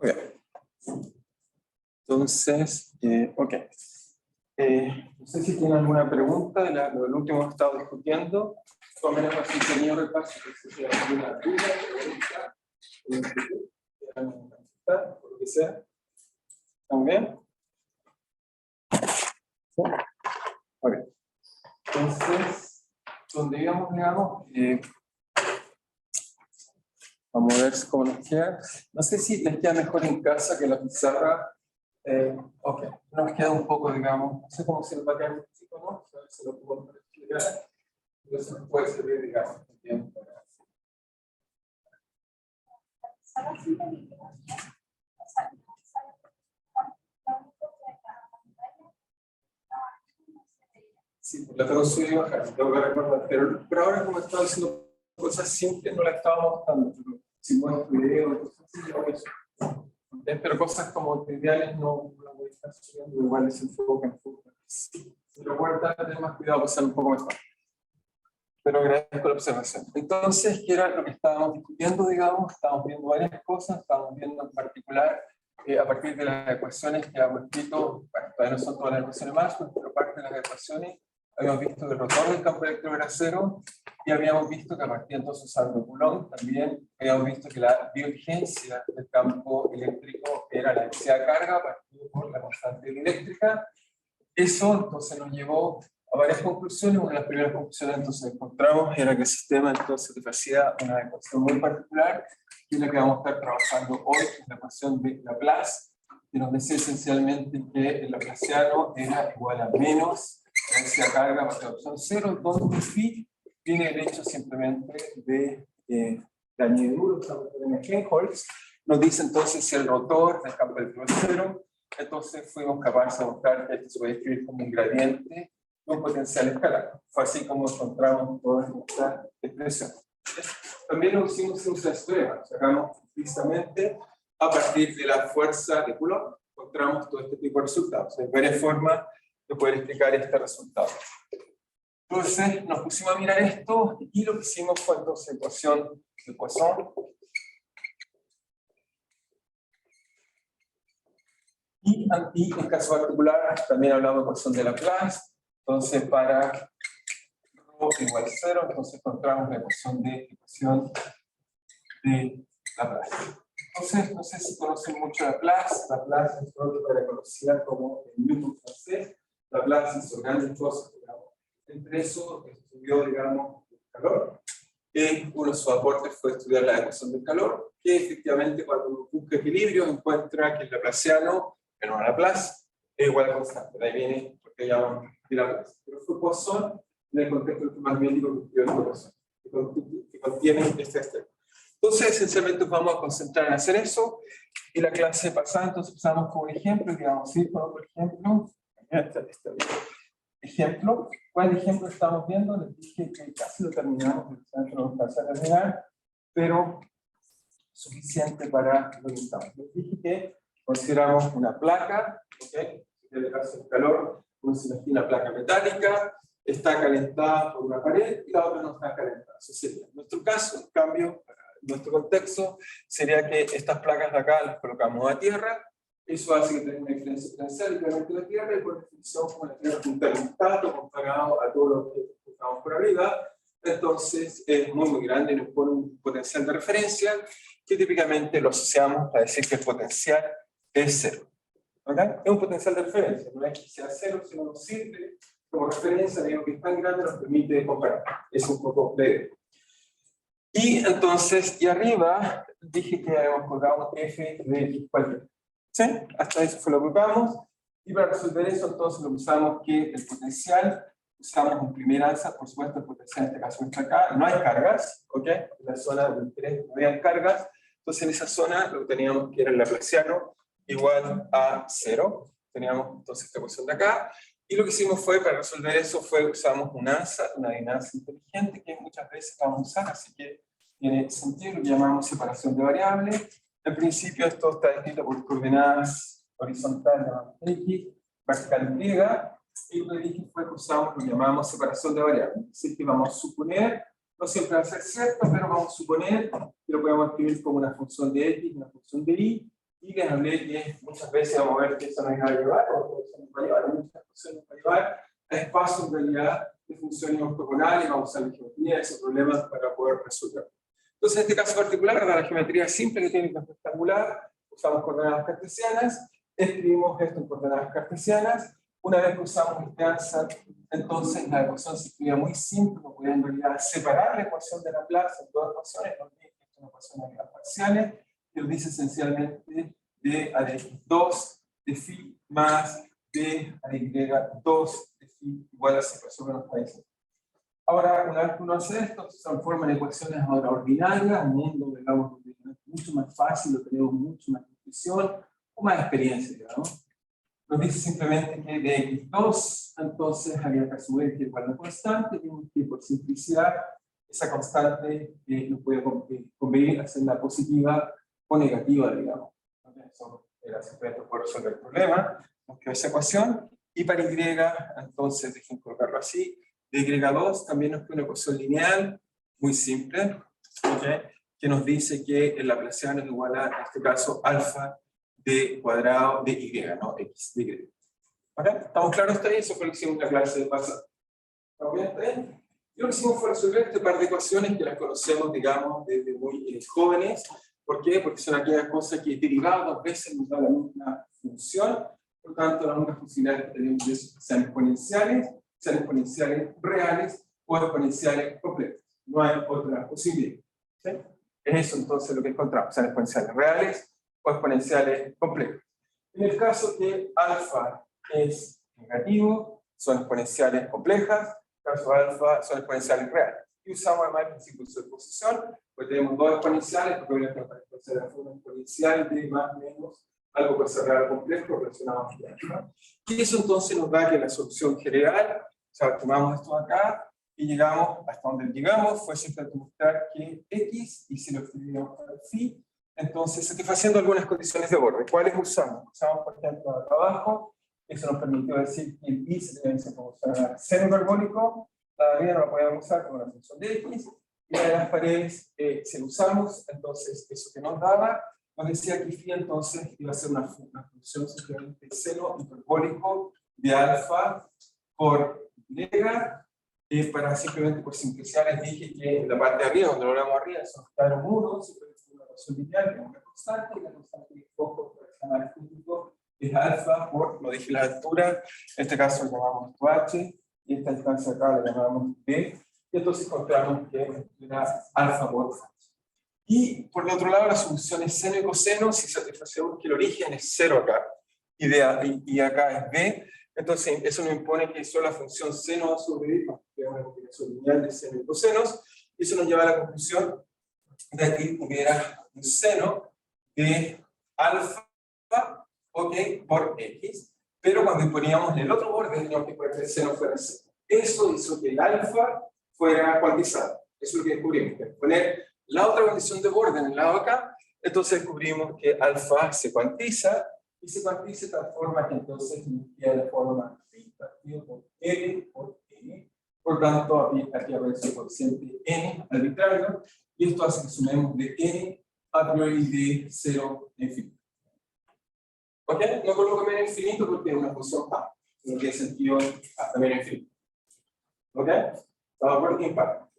Okay. Entonces, ok. No sé si tienen alguna pregunta de lo último que he estado discutiendo. Tomen un pequeño repaso, si hay alguna duda, pregunta, por lo que sea. ¿Están bien? ¿Sí? Ok. Entonces, donde íbamos, digamos, vamos a ver cómo nos queda. No sé si les queda mejor en casa que la pizarra. Ok, nos queda un poco, digamos, no sé cómo se nos va a quedar un chico, ¿no? A ver si lo puedo explicar. Entonces nos puede servir, digamos, también para... Sí, la tengo subida y bajar, tengo que recordar, pero ahora como estaba haciendo cosas simples, no la estaba mostrando, pero si muestro video, cosas así, lo voy a subir. Pero cosas como triviales no las voy a estar subiendo, igual es enfoque. Sí, pero voy a tener más cuidado para hacerlo un poco mejor. Pero agradezco la observación. Entonces, ¿qué era lo que estábamos discutiendo, digamos? Estábamos viendo varias cosas, estábamos viendo en particular, a partir de las ecuaciones que hemos escrito, bueno, todavía no son todas las ecuaciones más, pero parte de las ecuaciones, habíamos visto que el rotor del campo eléctrico era cero, y habíamos visto que a partir entonces usando Coulomb, también habíamos visto que la divergencia del campo eléctrico era la densidad de carga, partido por la constante eléctrica. Eso entonces nos llevó a varias conclusiones. Una de las primeras conclusiones entonces encontramos era que el sistema entonces satisfacía una ecuación muy particular, que es la que vamos a estar trabajando hoy, que es la ecuación de Laplace, que nos decía esencialmente que el laplaciano era igual a menos la densidad de carga más la opción cero, donde phi viene el hecho simplemente de la añadidura de Helmholtz. Nos dice entonces si el rotor del campo eléctrico es cero. Entonces fuimos capaces de mostrar que esto se puede escribir como un gradiente de un potencial escalar. Fue así como encontramos toda esta expresión. También lo hicimos sin usar extrema. Sacamos precisamente a partir de la fuerza de Coulomb. Encontramos todo este tipo de resultados. Hay varias formas de poder explicar este resultado. Entonces nos pusimos a mirar esto y lo que hicimos fue entonces ecuación de Poisson. Y en caso particular, también hablamos de ecuación de Laplace. Entonces, para ρ igual 0, entonces encontramos la ecuación de Laplace. Entonces, no sé si conocen mucho Laplace. Laplace es otra conocida como el Newton francés. Laplace hizo grandes cosas, digamos. Entre eso, estudió, digamos, el calor. Uno de sus aportes fue estudiar la ecuación del calor, que efectivamente cuando uno busca equilibrio encuentra que el laplaciano menor a Laplace es igual a constante. De ahí viene porque llaman Laplace. Pero fue Poisson en el contexto magnético que estudió la ecuación, que contiene este extremo. Entonces, esencialmente vamos a concentrar en hacer eso. Y la clase pasada, entonces usamos como un ejemplo, que vamos a ir con otro ejemplo. Ejemplo, ¿cuál ejemplo estamos viendo? Les dije que casi lo terminamos, no nos alcanza a terminar, pero suficiente para lo que estamos. Les dije que consideramos una placa, ¿okay? En el caso del calor, uno se imagina una placa metálica, está calentada por una pared y la otra no está calentada. Eso sería. En nuestro caso, en cambio, para nuestro contexto, sería que estas placas de acá las colocamos a tierra. Eso hace que tenga una diferencia potencial claramente la Tierra, y por definición, como la Tierra es un termostato comparado a todo lo que estamos por arriba, entonces es muy grande y nos pone un potencial de referencia que típicamente lo asociamos a decir que el potencial es cero. ¿Okay? Es un potencial de referencia, no es que sea cero, sino nos sirve como referencia, digo que es tan grande, nos permite comparar. Es un poco leve. Y entonces, y arriba dije que habíamos colgado f de x cualquiera. ¿Sí? Hasta eso fue lo que usamos. Y para resolver eso, entonces lo usamos que el potencial, usamos en primera alza, por supuesto, el potencial en este caso está acá, no hay cargas, ¿ok? En la zona del interés no había cargas, entonces en esa zona lo que teníamos que era el laplaciano igual a 0. Teníamos entonces esta ecuación de acá. Y lo que hicimos fue, para resolver eso, usamos una ANSA, una adivinanza inteligente, que muchas veces vamos a usar, así que tiene sentido, lo que llamamos separación de variables. En principio esto está escrito por coordenadas horizontales x, vertical y, y lo que dije fue que usamos lo que llamamos separación de variables. Así que vamos a suponer, no siempre va a ser cierto, pero vamos a suponer que lo podemos escribir como una función de x, una función de y y les hablé que muchas veces vamos a ver que eso nos va a llevar, o eso nos va a llevar, muchas cosas nos va a llevar a espacios en realidad de funciones ortogonales, vamos a usar la geometría de esos problemas para poder resolver. Entonces, en este caso particular, para la geometría simple que tiene que rectangular, usamos coordenadas cartesianas, escribimos esto en coordenadas cartesianas. Una vez que usamos este ansatz, entonces la ecuación se escribía muy simple, no podía en realidad separar la ecuación de Laplace en dos ecuaciones, no tiene que una ecuación de las parciales, que nos dice esencialmente d a de x2 de phi más d a de y2 de phi igual a esa ecuación que nos está diciendo. Ahora, una vez que uno hace esto, se transforma en ecuaciones ahora ordinarias, un mundo, digamos, mucho más fácil, lo tenemos mucho más intuición, o más experiencia, digamos. Nos dice simplemente que de x2, entonces había que asumir que igual a una constante, vimos que por simplicidad, esa constante no puede convenir hacerla positiva o negativa, digamos. Eso era simplemente por resolver el problema, nos quedó esa ecuación, y para y, entonces, dejen colocarlo así, de y2 también nos queda una ecuación lineal, muy simple, ¿okay? Que nos dice que el laplaciano es igual a, en este caso, alfa de cuadrado de y, ¿no? X de y. ¿Okay? ¿Estamos claros hasta ahí? Eso fue lo que hicimos en la clase de pasada. ¿Estamos bien? ¿Está bien? Y lo que hicimos fue resolver este par de ecuaciones que las conocemos, digamos, desde muy jóvenes. ¿Por qué? Porque son aquellas cosas que derivadas dos veces nos da la misma función. Por tanto, las únicas posibilidades que tenemos es que sean exponenciales reales o exponenciales completas. No hay otra posibilidad. ¿Sí? Es eso entonces lo que encontramos, sean exponenciales reales o exponenciales completas. En el caso que alfa es negativo, son exponenciales complejas, en el caso alfa son exponenciales reales. Y usamos además el principio de superposición, pues tenemos dos exponenciales, porque obviamente para exponenciar la forma exponencial de más o menos algo puede ser real complejo relacionado con alfa. Y eso entonces nos da que la solución general, o sea, tomamos esto acá y llegamos hasta donde llegamos, fue simplemente mostrar que x, y si lo escribimos para phi, entonces satisfaciendo algunas condiciones de borde. ¿Cuáles usamos? Usamos, por ejemplo, acá abajo, eso nos permitió decir que el y se debe proporcionar seno hiperbólico, la arriba no la podíamos usar como una función de x, y la de las paredes, si lo usamos, entonces eso que nos daba, nos decía que phi entonces iba a ser una función simplemente seno hiperbólico de alfa por y, para simplemente por simplicidad les dije que en la parte de arriba, donde lo hablamos arriba, son claros 1, simplemente una ecuación lineal, que es una constante, y la constante que escojo para examinar el crítico es alfa por, lo dije, la altura, en este caso lo llamamos h, y esta distancia acá la llamamos b, y entonces encontramos que era alfa por h. Y por el otro lado, las soluciones seno y coseno, si satisfacemos que el origen es 0 acá, y acá es b, entonces eso nos impone que solo la función seno sobre b, que es una combinación lineal de seno y cosenos, y eso nos lleva a la conclusión de que hubiera un seno de alfa, ok, por x, pero cuando imponíamos el otro borde, teníamos que poner que el seno fuera seno. Eso hizo que el alfa fuera cuantizado. Eso es lo que descubrimos, que poner la otra condición de borde en el lado acá, entonces descubrimos que alfa se cuantiza, y se cuantiza de tal forma que entonces nos queda de forma phi partido por L por N. Por tanto, aquí aparece el coeficiente N arbitrario, y esto hace que sumemos de N a priori de 0 a infinito. ¿Ok? No coloco menos infinito porque es una función par, no tiene sentido hasta menos infinito. ¿Ok? ¿Estamos de acuerdo? Impar.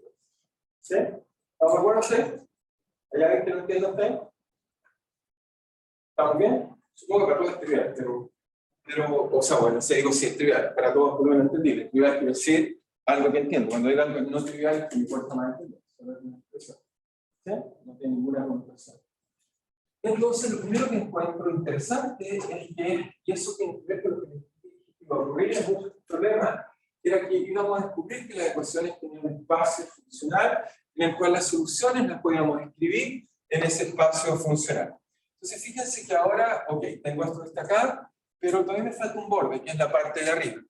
¿Sí? ¿Estamos de acuerdo? ¿Sí? ¿Hay alguien que no entienda usted? ¿Estamos bien? Supongo que para todos es trivial, pero, o sea, bueno, si digo sí es trivial, para todos por lo menos entendible. Trivial quiere decir algo que entiendo. Cuando digo algo no trivial, me cuesta más entender. Solo es una expresión. ¿Sí? No tiene ninguna connotación. Entonces, lo primero que encuentro interesante es que, y eso tiene que ver con lo que me ocurría en muchos problemas, era que íbamos a descubrir que las ecuaciones tenían un espacio funcional en el cual las soluciones las podíamos escribir en ese espacio funcional. Entonces, fíjense que ahora, ok, tengo esto que está acá, pero todavía me falta un borde, que es la parte de arriba.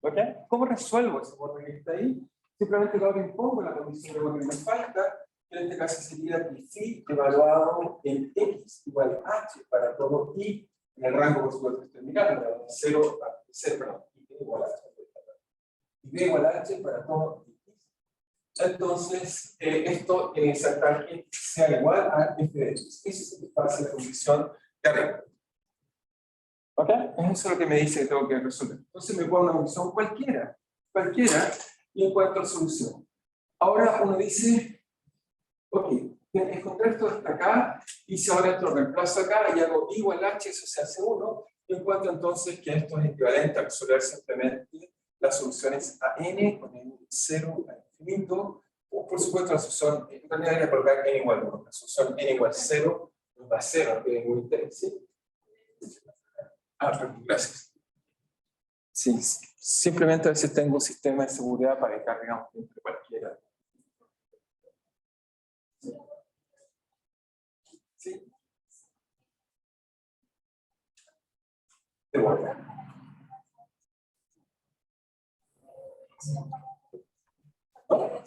¿Ok? ¿Cómo resuelvo ese borde que está ahí? Simplemente ahora impongo la condición de borde que me falta, que en este caso sería que phi evaluado en x igual a h para todo y en el rango, por supuesto, estoy mirando, de 0 a 0, perdón, y igual a h. Y b igual a h para todo x. Entonces, esto en exactar que sea igual a f de x. Eso satisface la condición de arriba. ¿Ok? Eso es lo que me dice que tengo que resolver. Entonces me pongo una función cualquiera, y encuentro la solución. Ahora uno dice, ok, encontré esto hasta acá, y si ahora esto lo reemplazo acá, y hago igual h, eso se hace 1, y encuentro entonces que esto es equivalente a resolver simplemente las soluciones a n con n 0 a infinito, o por supuesto la solución, en realidad voy a colocar n igual 1, la solución n igual 0 nos da 0, no tiene ningún interés, ¿sí? Gracias. Sí, simplemente a veces tengo un sistema de seguridad para que cargamos entre cualquiera. ¿Sí? De vuelta. ¿No?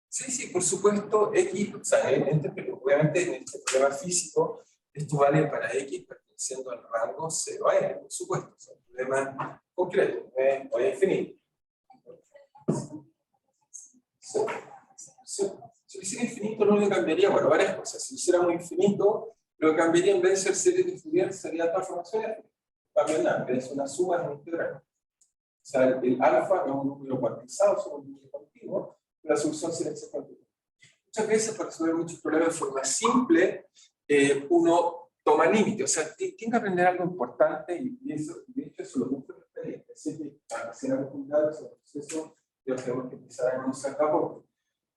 Sí, por supuesto, X, o sea, obviamente en este problema físico, esto vale para X perteneciendo al rango 0 a n, por supuesto, es un problema concreto, no es infinito. Si lo hiciera infinito, lo único que cambiaría, bueno, varias cosas. Si lo hiciéramos infinito, lo que cambiaría en vez de ser serie de Fourier sería transformación F. No cambia nada, en vez de ser una suma, es una integral. O sea, el alfa no es un número cuantizado, es un número continuo, la solución sería exactamente. Muchas veces para resolver muchos problemas de forma simple, uno toma límite, o sea, tiene que aprender algo importante y eso, de hecho, eso lo gusta la experiencia. Así que para hacer acostumbrados al proceso, lo tenemos que empezar a conocer acá poco.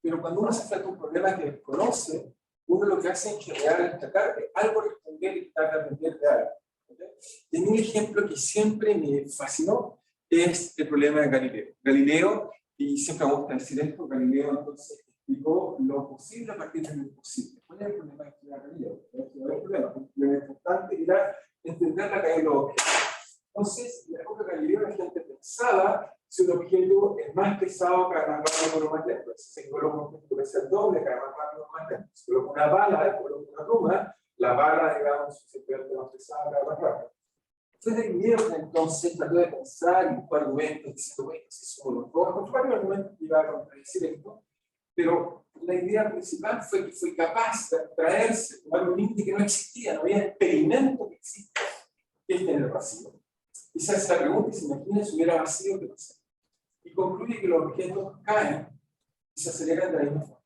Pero cuando uno se enfrenta a un problema que desconoce, uno lo que hace en general es tratar de algo responder y tratar de aprender de algo. ¿Okay? Y un ejemplo que siempre me fascinó es el problema de Galileo. Galileo, y siempre me gusta decir esto, Galileo entonces explicó lo posible a partir de lo imposible. ¿Cuál es el problema de estudiar Galileo? El problema importante era entender la caída de los objetos. Entonces, en la época de Galileo la gente pensaba si un objeto es más pesado, cae más rápido o más lento. Si se coloca un objeto que puede ser doble, cae más rápido o más lento. Si coloca una bala y coloca una pluma, la bala, digamos, se vuelve más pesada, cae más rápido. Entonces, Galileo entonces trató de pensar y buscar argumentos diciendo, bueno, si somos los dos, con varios argumentos que iba a contradecir esto, pero la idea principal fue que fue capaz de traerse tomar un límite que no existía, no había experimento que existe, que es tener vacío. Y se hace la pregunta, y se imagina si hubiera vacío, ¿qué pasa? Y concluye que los objetos caen y se aceleran de la misma forma.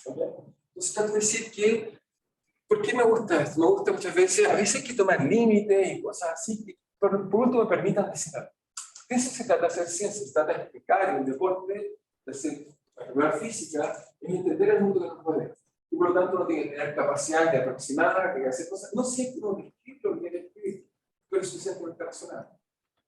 ¿Okay? Entonces, trato de decir que, ¿por qué me gusta esto? Me gusta muchas veces, a veces hay que tomar límites y cosas así, pero por último me permitan decir algo. De eso se trata de hacer ciencia, se trata de explicar el deporte, de hacer la física, es entender el mundo que nos rodea. Y por lo tanto uno tiene que tener capacidad de aproximar, de hacer cosas, no siempre uno describe lo que quiere escribir, pero es suficientemente razonable.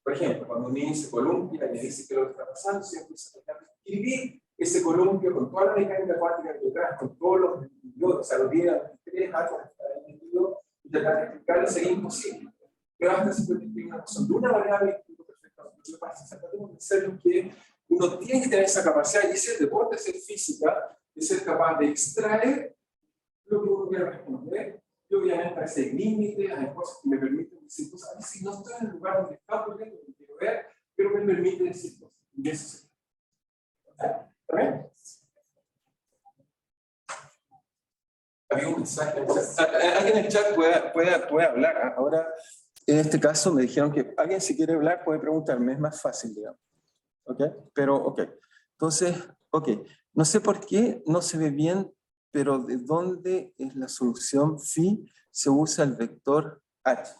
Por ejemplo, cuando un niño se columpia y le dice que lo que está pasando, siempre se trata de escribir ese columpio con toda la mecánica cuántica que detrás, con todos los, o sea, los 10 a los 3 átomos que están ahí metidos, y tratar de explicarlo sería imposible. Pero hasta se puede escribir una razón de una variable y perfectamente lo que pasa. O sea, tenemos que ser que uno tiene que tener esa capacidad, y ese deporte, ser física, de ser capaz de extraer lo que uno quiere responder. Y obviamente a ese límite, hay cosas que me permiten decir cosas. A veces si no estoy en el lugar donde está ocurriendo, lo que quiero ver, pero me permite decir cosas. Y eso se trata. ¿Está bien? Había un mensaje. Alguien en el chat puede hablar. Ahora, en este caso me dijeron que alguien si quiere hablar puede preguntarme, es más fácil, digamos. ¿Ok? Pero, ok. Entonces, ok. No sé por qué no se ve bien, pero ¿de dónde es la solución phi? Se usa el vector h.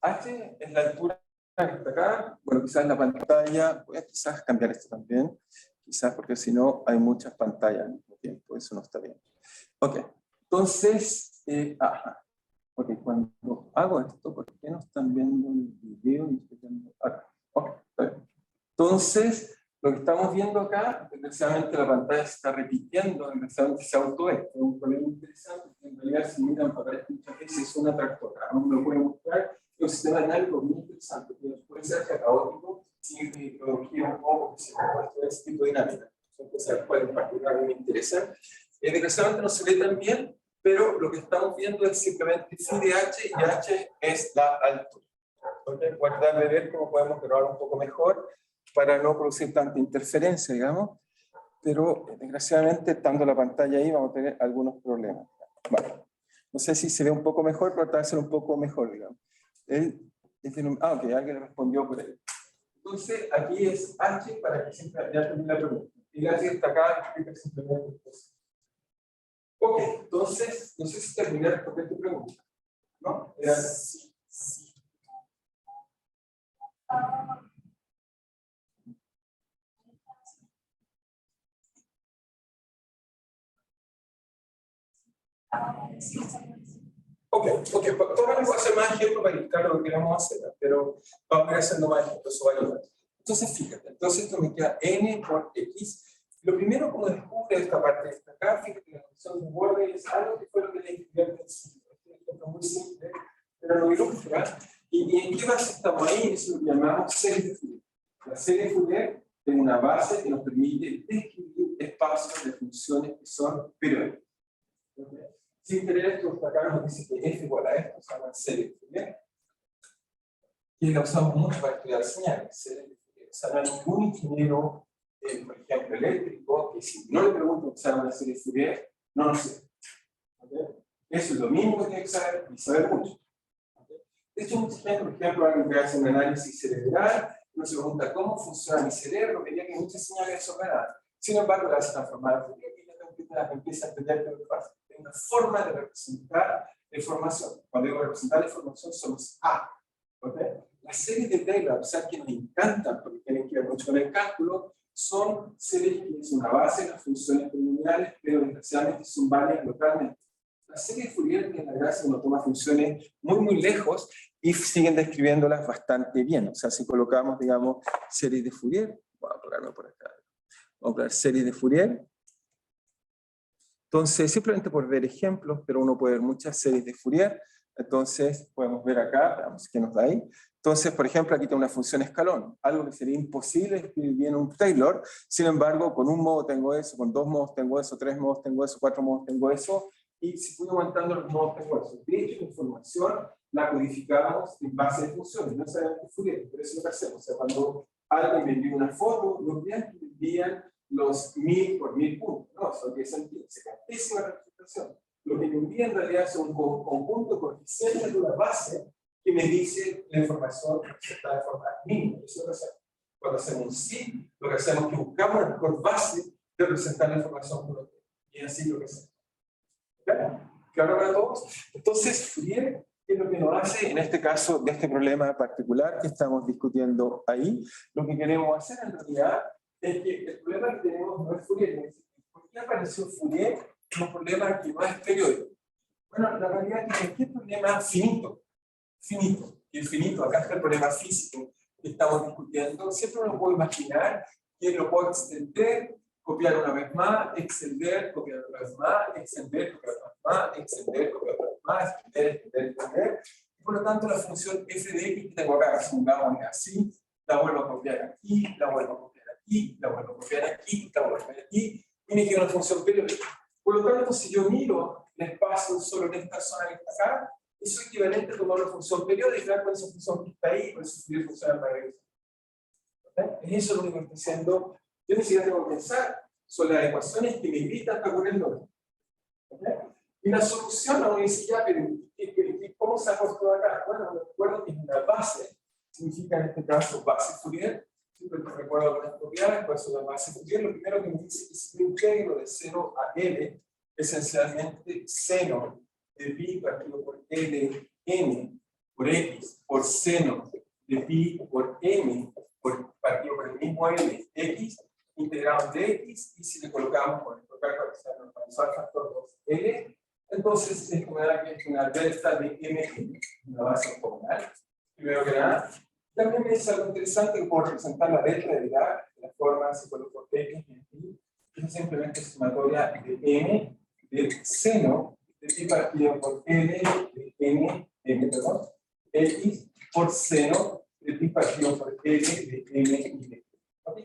H es la altura que está acá. Bueno, quizás en la pantalla, voy a quizás cambiar esto también, quizás porque si no hay muchas pantallas al mismo tiempo, eso no está bien. Ok, entonces, ok, cuando hago esto, ¿por qué no están viendo el video? Y estoy viendo acá. Ok, está bien. Entonces, lo que estamos viendo acá, desgraciadamente la pantalla se está repitiendo, desgraciadamente se autoesto. Es un problema interesante, que en realidad si miran para ver muchas veces es una tractora. No me lo puede mostrar, es un sistema dinámico muy interesante, que puede ser caótico, sin metodología un poco, que se ha puesto de este tipo de dinámica. Son cosas las cuales en particular me interesan. Desgraciadamente no se ve tan bien, pero lo que estamos viendo es simplemente phi de h, y h es la altura. Entonces, voy a tratar de ver cómo podemos grabar un poco mejor, para no producir tanta interferencia, digamos. pero desgraciadamente, estando la pantalla ahí, vamos a tener algunos problemas. Vale. No sé si se ve un poco mejor, pero tratar de ser un poco mejor, digamos. Ok, alguien le respondió por ahí. Entonces, aquí es H para que siempre ya termine la pregunta. Y H está acá, explica simplemente esto. Ok, entonces, no sé si terminé de responder tu pregunta. ¿No? Era sí. Ok, todavía voy a hacer más ejemplos para indicar lo que queremos hacer, pero vamos a ir haciendo más ejemplos, eso va a ayudar. Entonces, fíjate, entonces esto me queda n por x. Lo primero, como descubre esta parte de esta acá, fíjate, la función de borde es algo que fue lo que le escribí al principio. Es un ejemplo muy simple, pero lo ilustra. ¿Y en qué base estamos ahí? Eso lo llamamos serie de Fourier. La serie de Fourier es una base que nos permite describir espacios de funciones que son periódicas. ¿Okay? Sin tener esto, acá nos dice que f igual a esto, se llama serie de Fourier, que la usamos mucho para estudiar señales. Serie de Fourier. O sea, no hay ningún ingeniero, por ejemplo, eléctrico, que si no le pregunto que se llama una serie de Fourier, no lo sé. ¿Okay? Eso es lo mismo que tiene que saber y saber mucho. ¿Okay? De hecho, mucha gente, por ejemplo, alguien que hace un análisis cerebral, uno se pregunta cómo funciona mi cerebro, vería que hay muchas señales desordenadas. Sin embargo, las transformadas en Fourier y ya empieza a entender que lo que pasa. Hay una forma de representar la información. Cuando digo representar la información, somos A. ¿Okay? Las series de Taylor, o sea, que me encantan porque tienen que ver mucho con el cálculo, son series que es una base de las funciones polinomiales, pero desgraciadamente son varias localmente. La serie de Fourier tiene la gracia que uno toma funciones muy lejos y siguen describiéndolas bastante bien. O sea, si colocamos, digamos, series de Fourier, voy a colocarlo por acá. Vamos a colocar series de Fourier. Entonces, simplemente por ver ejemplos, pero uno puede ver muchas series de Fourier. Entonces, podemos ver acá, veamos qué nos da ahí. Entonces, por ejemplo, aquí tengo una función escalón, algo que sería imposible escribir bien un Taylor. Sin embargo, con un modo tengo eso, con dos modos tengo eso, tres modos tengo eso, cuatro modos tengo eso, y si fui aumentando los modos tengo eso. De hecho, la información la codificamos en base de funciones, no necesariamente Fourier, pero eso es lo que hacemos. O sea, cuando alguien me envía una foto, los clientes me envían los 1000 por 1000 puntos. No, eso tiene sentido. Se cartesima la representación. Lo que me envía en realidad es un conjunto coeficiente de una base que me dice la información representada de forma mínima. Eso es lo que hacemos. Cuando hacemos un sí, lo que hacemos es que buscamos la mejor base de representar la información por otro. Y así lo que hacemos. ¿Claro para todos? Entonces, Fourier, ¿qué es lo que nos hace en este caso de este problema particular que estamos discutiendo ahí? Lo que queremos hacer en realidad es que el problema que tenemos no es Fourier. ¿Por qué apareció Fourier? Es un problema que no es periódico. Bueno, la realidad es que cualquier problema finito, y el finito, acá está el problema físico que estamos discutiendo, siempre uno puede imaginar que lo puedo extender, copiar una vez más, extender, copiar una vez más, extender, copiar una vez más, extender, copiar una vez más, extender. Y por lo tanto, la función f de x que tengo acá, supongamos así, la vuelvo a copiar aquí, la vuelvo a copiar aquí, la vuelvo a copiar aquí, la vuelvo a copiar aquí, y me queda una función periódica. Por lo tanto, si yo miro el espacio solo en esta zona que está acá, eso es equivalente a tomar una función periódica con esa función que está ahí, con esa función de regresión. Es eso lo único que estoy haciendo. Yo ni siquiera tengo que pensar sobre las ecuaciones que me invitan a poner el nombre. Y la solución, uno dice ya, pero ¿cómo saco esto de acá? Bueno, recuerdo que una base significa en este caso base Fourier. Siempre te recuerdo algunas propiedades, por eso la base Fourier. Lo primero que me dice es que si yo integro de 0 a L, esencialmente seno de pi partido por L n por x por seno de pi por m partido por el mismo L x integrado de x, y si le colocamos por el factor 2L, entonces es una delta de m, una base ortogonal. Primero que nada, también me dice algo interesante que puedo representar la delta de Dirac de la forma si coloco x y pi, es simplemente sumatoria de m de seno de pi partido por L de m, perdón, x por seno de pi partido por L de m y de.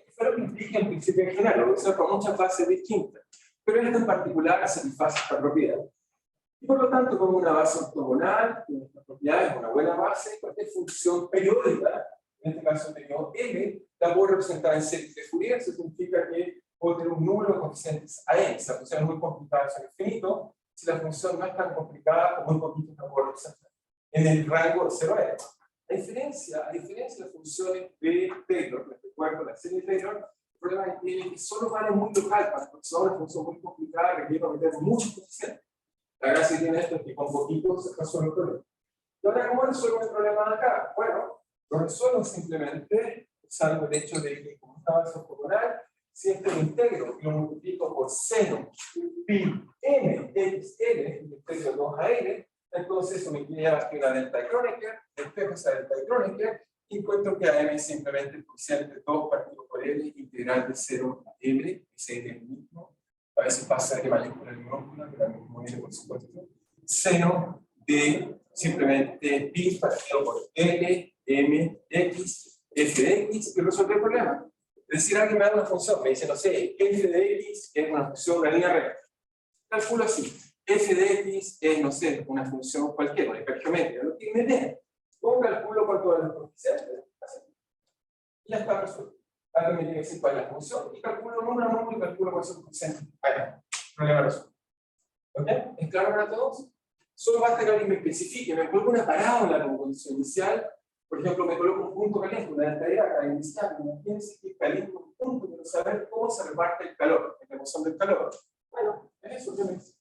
Espero que implique el principio en general, lo voy a hacer con muchas bases distintas, pero esta en particular satisface esta propiedad. Y por lo tanto, como una base ortogonal, esta propiedad es una buena base, cualquier función periódica, en este caso periodo M, la puedo representar en series de Fourier. Eso significa que puedo tener un número de coeficientes a n. Si la función es muy complicada, es infinito. Si la función no es tan complicada, o muy poquito, no puedo representar en el rango de 0 a n. A diferencia de las funciones de Taylor, les recuerdo la serie de Taylor, el problema es que solo vale muy local, para que sea una función muy complicada, requiere meter muchos coeficientes. La gracia que tiene esto es que con poquitos se resuelve el problema. ¿Y ahora cómo resuelvo el problema de acá? Bueno, lo resuelvo simplemente usando el hecho de que, como estaba eso ortogonal, si este lo integro y lo multiplico por seno pi m x n, integro 2 a n, entonces eso me lleva a la delta de Kronecker, despejo esa delta de Kronecker, y encuentro que a m es simplemente el coeficiente 2 partido por l, integral de 0 a l, ese es el mismo. A veces pasa de mayúscula en minúscula, pero el mismo viene por supuesto. Seno de simplemente pi partido por L, M, X, F de X, y resolver el problema. Es decir, alguien me da una función, me dice, no sé, F de X es una función, una línea recta. Calculo así. F de X es, no sé, una función cualquiera, una hipergeométrica, lo que me dé. ¿Cómo calculo cuánto vale los coeficientes? Y ya está resuelto. Alguien me tiene que decir cuál es la función, y calculo número a número y calculo cuáles son los coeficientes. Vaya, problema resuelto. ¿Ok? ¿Es claro para todos? Solo basta que alguien me especifique, me coloque una parábola como condición inicial. Por ejemplo, me coloco un punto caliente, una delta inicial. Imagínense que caliente un punto, quiero saber cómo se reparte el calor, la emoción del calor. Bueno, es eso que me dice.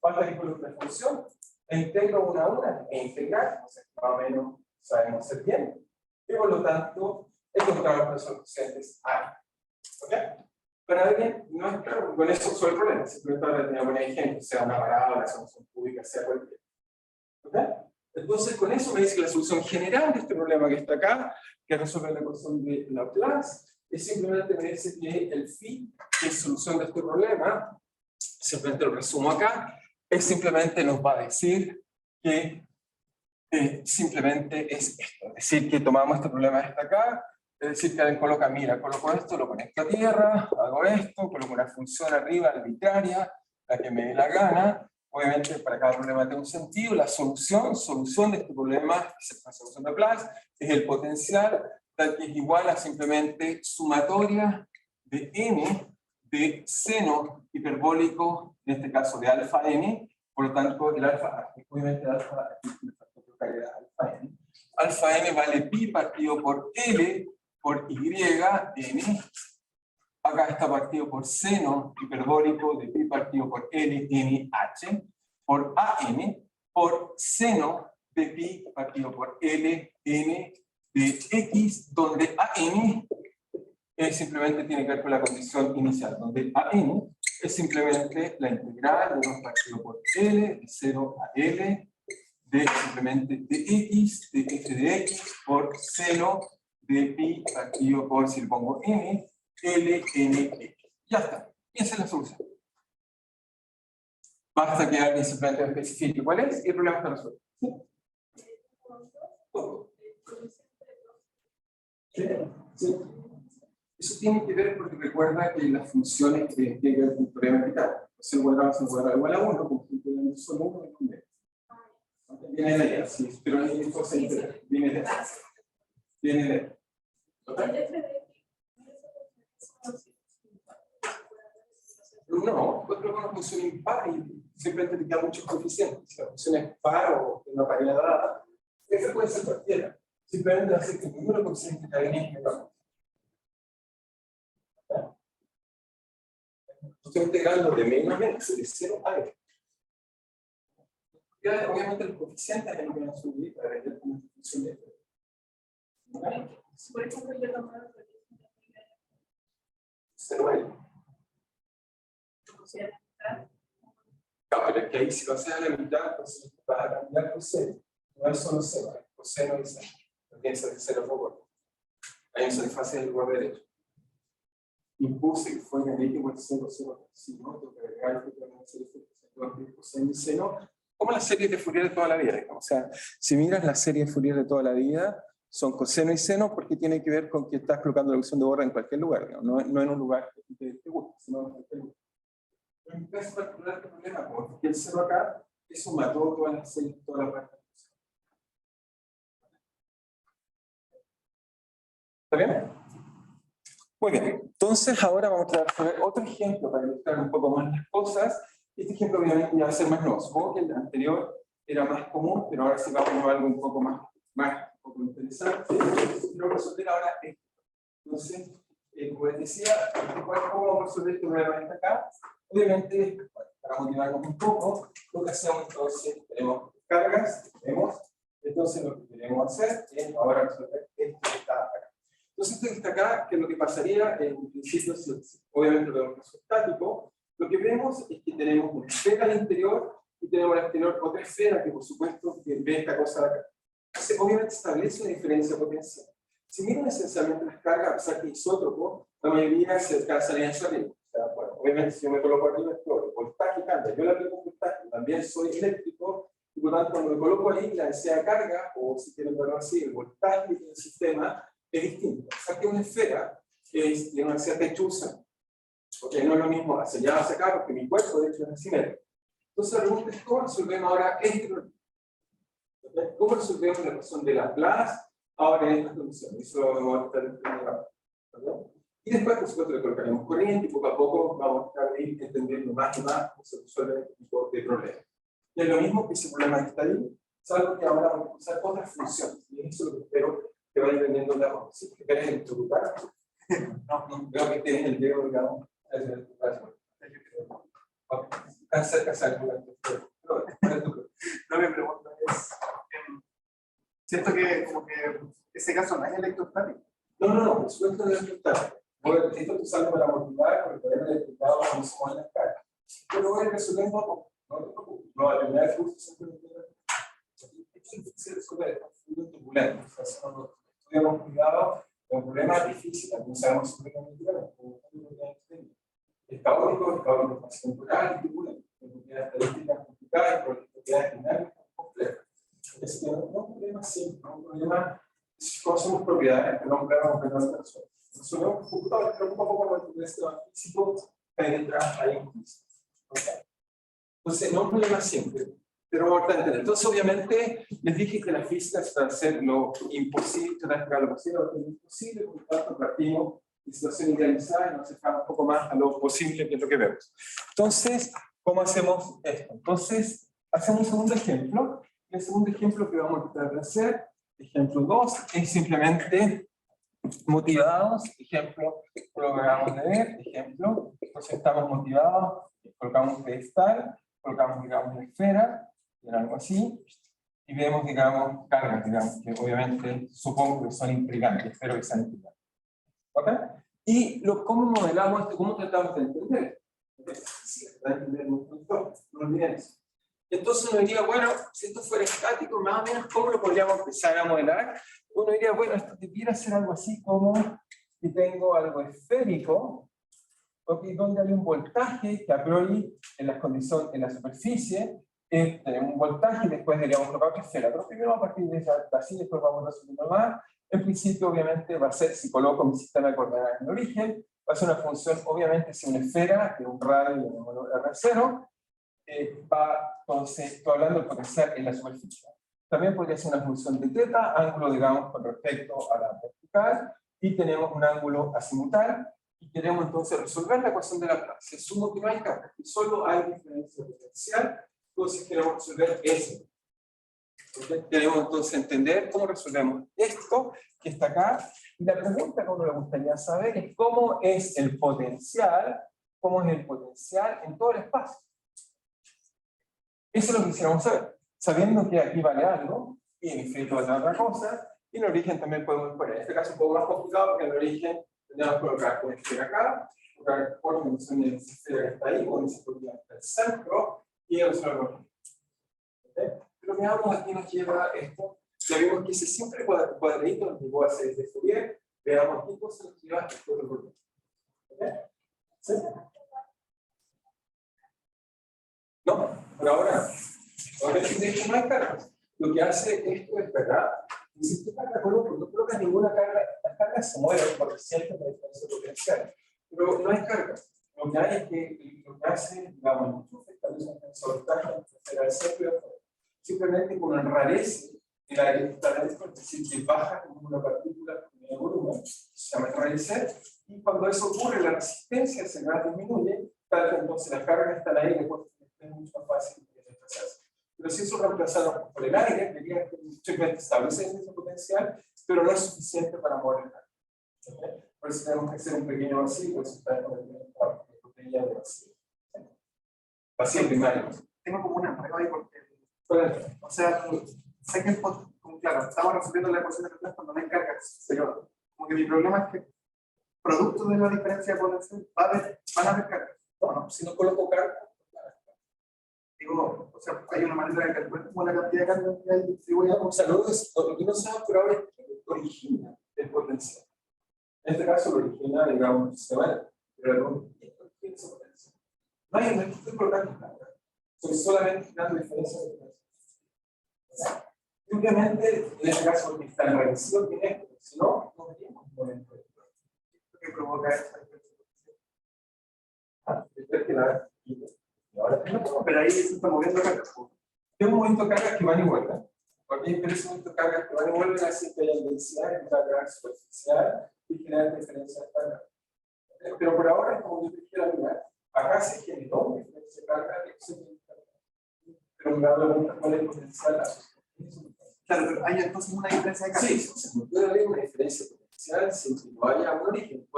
Basta que coloque una función, la integro una a una, e integrar, o sea, más o menos sabemos hacer bien. Y por lo tanto, encontramos los coeficientes A. ¿Ok? Para alguien no es claro, con eso resuelve el problema. Simplemente ahora tenía un ejemplo, sea una parábola, sea una función cúbica, sea cualquier. ¿Ok? Entonces, con eso me dice que la solución general de este problema que está acá, que resuelve la ecuación de Laplace, es simplemente me dice que el phi, que es solución de este problema, simplemente lo resumo acá, es simplemente nos va a decir que simplemente es esto. Es decir, que tomamos este problema de esta acá, es decir, que alguien coloca, mira, coloco esto, lo conecto a tierra, hago esto, coloco una función arriba arbitraria, la que me dé la gana. Obviamente, para cada problema tiene un sentido. La solución de este problema, que es la solución de Laplace, es el potencial, tal que es igual a simplemente sumatoria de n de seno hiperbólico, en este caso de alfa n. Por lo tanto, el alfa, obviamente alfa n vale pi partido por L por Y n. Acá está partido por seno hiperbólico de pi partido por L n h por AN por seno de pi partido por L n de X, donde AN simplemente tiene que ver con la condición inicial, donde AN es simplemente la integral de 2 partido por L de 0 a L de simplemente de X, de F de X, por seno de pi partido por, si le pongo n, L, n, x. Ya está. Y esa es la solución. Basta que alguien simplemente especifique cuál es y el problema está resuelto. ¿Sí? Todo. ¿Sí? ¿Sí? Eso tiene que ver porque recuerda que las funciones tienen que ver con el teorema de Pitágoras. Si el cuadrado es igual a 1, como si tuviéramos solo 1 es convexo. Viene de allá, sí, pero ahí entonces viene de allá. Viene de allá. No, otro con una función impar y simplemente te queda muchos coeficientes. Si la función es par o una paridad dada, eso puede ser cualquiera. Simplemente hace que el número de coeficientes que hay en el estoy integrando de menos a menos, de 0 a n. Obviamente los coeficientes es lo que nos subir para ver cómo funciona esto. Por ejemplo, yo no puedo 0 a n. Claro, pero es que ahí si lo haces a la mitad, pues vas a cambiar por 0. No es solo 0, es por 0 y 0. No tiene que ser 0 por favor. Ahí se desfase el lugar derecho. Impuse que fue negativo el 0, 0, si no, tengo que agregar el coseno y seno, como las series de Fourier de toda la vida. O sea, si miras la serie de Fourier de toda la vida, son coseno y seno porque tiene que ver con que estás colocando la ecuación de Borra en cualquier lugar, no en un lugar que te guste, sino en cualquier lugar. Pero en caso particular, el problema, como que el 0 acá, eso mató todas las series, todas las partes. ¿Está bien? Muy bien, entonces ahora vamos a ver otro ejemplo para ilustrar un poco más las cosas. Este ejemplo obviamente ya va a ser más nuevo. Supongo que el anterior era más común, pero ahora sí vamos a ver algo un poco más un poco interesante. Quiero resolver ahora esto. Entonces, como les decía, ¿cómo vamos a resolver este problema de acá? Obviamente, para motivarnos un poco, lo que hacemos entonces, tenemos cargas, entonces lo que queremos hacer es ahora resolver esto que está acá. Entonces, esto que está acá, que lo que pasaría, en principio, obviamente lo vemos caso estático, lo que vemos es que tenemos una esfera al interior y tenemos al exterior otra esfera que, por supuesto, que ve esta cosa de acá. Entonces, obviamente, establece una diferencia potencial. Si miran esencialmente las cargas, a pesar que es isótropo, la mayoría se alcanzaría hacia arriba. O sea, bueno, obviamente, si yo me coloco arriba, el voltaje cambia. Yo le aplico un voltaje, también soy eléctrico, y por lo tanto, cuando me coloco ahí, la densidad de carga, o si quieren verlo así, el voltaje del sistema es distinto. O sea, que una esfera tiene una cierta hechuza, porque no es lo mismo hacia allá o hacia acá, porque mi cuerpo, de hecho, es asimétrico. Entonces, la pregunta es: ¿cómo resolvemos ahora este problema? ¿Cómo resolvemos la ecuación de Laplace ahora en esta condición? Eso lo vamos a estar explicando. Y después, por supuesto, le colocaremos corriente y poco a poco vamos a estar ahí entendiendo más y más cómo se resuelven este tipo de problemas. Y es lo mismo que ese problema que está ahí, salvo que ahora vamos a usar otras funciones. Y eso es lo que espero que vayan entendiendo de ahora. ¿Sí? ¿Que querés electrocutar? No, veo que tienes el dedo, digamos. Tan cerca se No, me pregunto es, siento que como que ese caso no es electrostático. No, por supuesto no es electrostático. Esto tú sabes para motivar, porque podemos electrificado cuando se mueven las cargas. Pero voy a resolver un poco. No te preocupes. No, la primera vez que siempre me queda. Es difícil resolver, es muy turbulento. O sea, cuando estudiamos cuidado, los problemas difíciles, no sabemos si es caótico, más temporal y turbulento. Propiedades estadísticas complicadas y propiedades dinámicas complejas. Es que no es un problema simple, no es un problema. Conocemos propiedades, pero no un problema completamente resuelto. Resolvemos un computador, pero poco a poco el sistema físico que hay detrás ahí. Entonces, no es un problema simple, pero vamos a entender. Entonces, obviamente, les dije que la física es para hacer lo imposible, tratar de lo posible, lo imposible, por lo tanto, partimos de situación idealizada y nos acercamos un poco más a lo posible, que es lo que vemos. Entonces, ¿cómo hacemos esto? Entonces, hacemos un segundo ejemplo. El segundo ejemplo que vamos a tratar de hacer, ejemplo 2, es simplemente motivados, ejemplo, lo que acabamos de ver, ejemplo, entonces estamos motivados, colocamos un pedestal, colocamos, digamos, una esfera, algo así, y vemos, digamos, cargas, digamos, que obviamente supongo que son implicantes, espero que sean implicantes. ¿Ok? Y ¿cómo modelamos esto? ¿Cómo tratamos de entender? Sí, de entender nuestro entorno, no olviden eso. Entonces uno diría, bueno, si esto fuera estático, más o menos, ¿cómo lo podríamos empezar a modelar? Uno diría, bueno, esto debiera ser algo así como que tengo algo esférico, donde hay un voltaje que a priori en las condiciones, en la superficie, tenemos un voltaje y después deberíamos colocar otra esfera. Pero primero a partir de así, después vamos resolviendo más. En principio, obviamente, va a ser, si coloco mi sistema de coordenadas en el origen, va a ser una función, obviamente, si una esfera, de un radio, llamémoslo R0, entonces, estoy hablando del potencial en la superficie. También podría ser una función de teta, ángulo, digamos, con respecto a la vertical, y tenemos un ángulo azimutal, y queremos entonces resolver la ecuación de Laplace. Se sumo que no hay cargas, que solo hay diferencia potencial, entonces queremos resolver eso. ¿Okay? Queremos entonces entender cómo resolvemos esto que está acá, y la pregunta que a uno le gustaría saber es cómo es el potencial en todo el espacio. Eso es lo que quisiéramos saber, sabiendo que aquí vale algo, y en infinito vale otra cosa, y en el origen también podemos poner. En este caso es un poco más complicado, porque en el origen tendríamos que colocar una esfera acá, colocar por mención de esa esfera que está ahí, con esa propiedad hasta el centro, y resolver. ¿Okay? Pero veamos aquí nos lleva esto. Ya vimos que ese simple cuadradito nos llevó a hacer de Fourier, veamos qué cosa nos lleva a este otro problema. ¿Okay? ¿Sí? No, por ahora de hecho no hay cargas. Lo que hace esto es, ¿verdad? Y si tú cargas no colocas ninguna carga, las cargas se mueven porque sienten la diferencia potencial. Pero no hay cargas. Lo que hay es que lo que hace, digamos, el enchufe establece un voltaje entre el centro y el afuera. Simplemente como enrarece el aire que está adentro, es decir, que baja como una partícula de volumen, se llama enrarecer, y cuando eso ocurre, la resistencia a ese gas disminuye, tal que entonces las cargas están ahí, después es mucho más fácil de desplazarse. Pero si eso reemplazado por el aire, diría que simplemente establece ese potencial, pero no es suficiente para mover el aire. ¿Okay? Por eso tenemos que hacer un pequeño vacío, por eso está con la botella de vacío. Vacío primario. Tengo como una prueba ahí porque, Bueno, o sea, sé que, como, claro, estamos resolviendo la ecuación de Laplace cuando no hay cargas, pero como que mi problema es que producto de la diferencia de potencial van a haber cargas. no, si no coloco carga, Digo, o sea, hay una manera de calcular como la cantidad de cargas que hay distribuida. o sea, lo que no se sabe por ahora es que origina el potencial. En este caso, lo origina, digamos, se va, pero no origina ese potencial. No estoy colocando carga, estoy solamente dando diferencia de potencial. Simplemente, en este caso, porque está en reacción directa, si no, no veríamos un momento de Que provoca esa diferencia. Y ahora tengo, pero ahí se está moviendo cargas. tengo un momento de cargas que van y vuelven. Porque pero ese momento de cargas que van y vuelven hace que haya densidad en carga superficial y generar diferencias de carga. Pero por ahora, como yo te quiero mirar, acá se generó una diferencia de carga pero me da la vuelta cuál es el potencial asociado. Claro, pero hay entonces una diferencia de cargas. Sí, se puede haber una diferencia potencial sin que no haya un origen.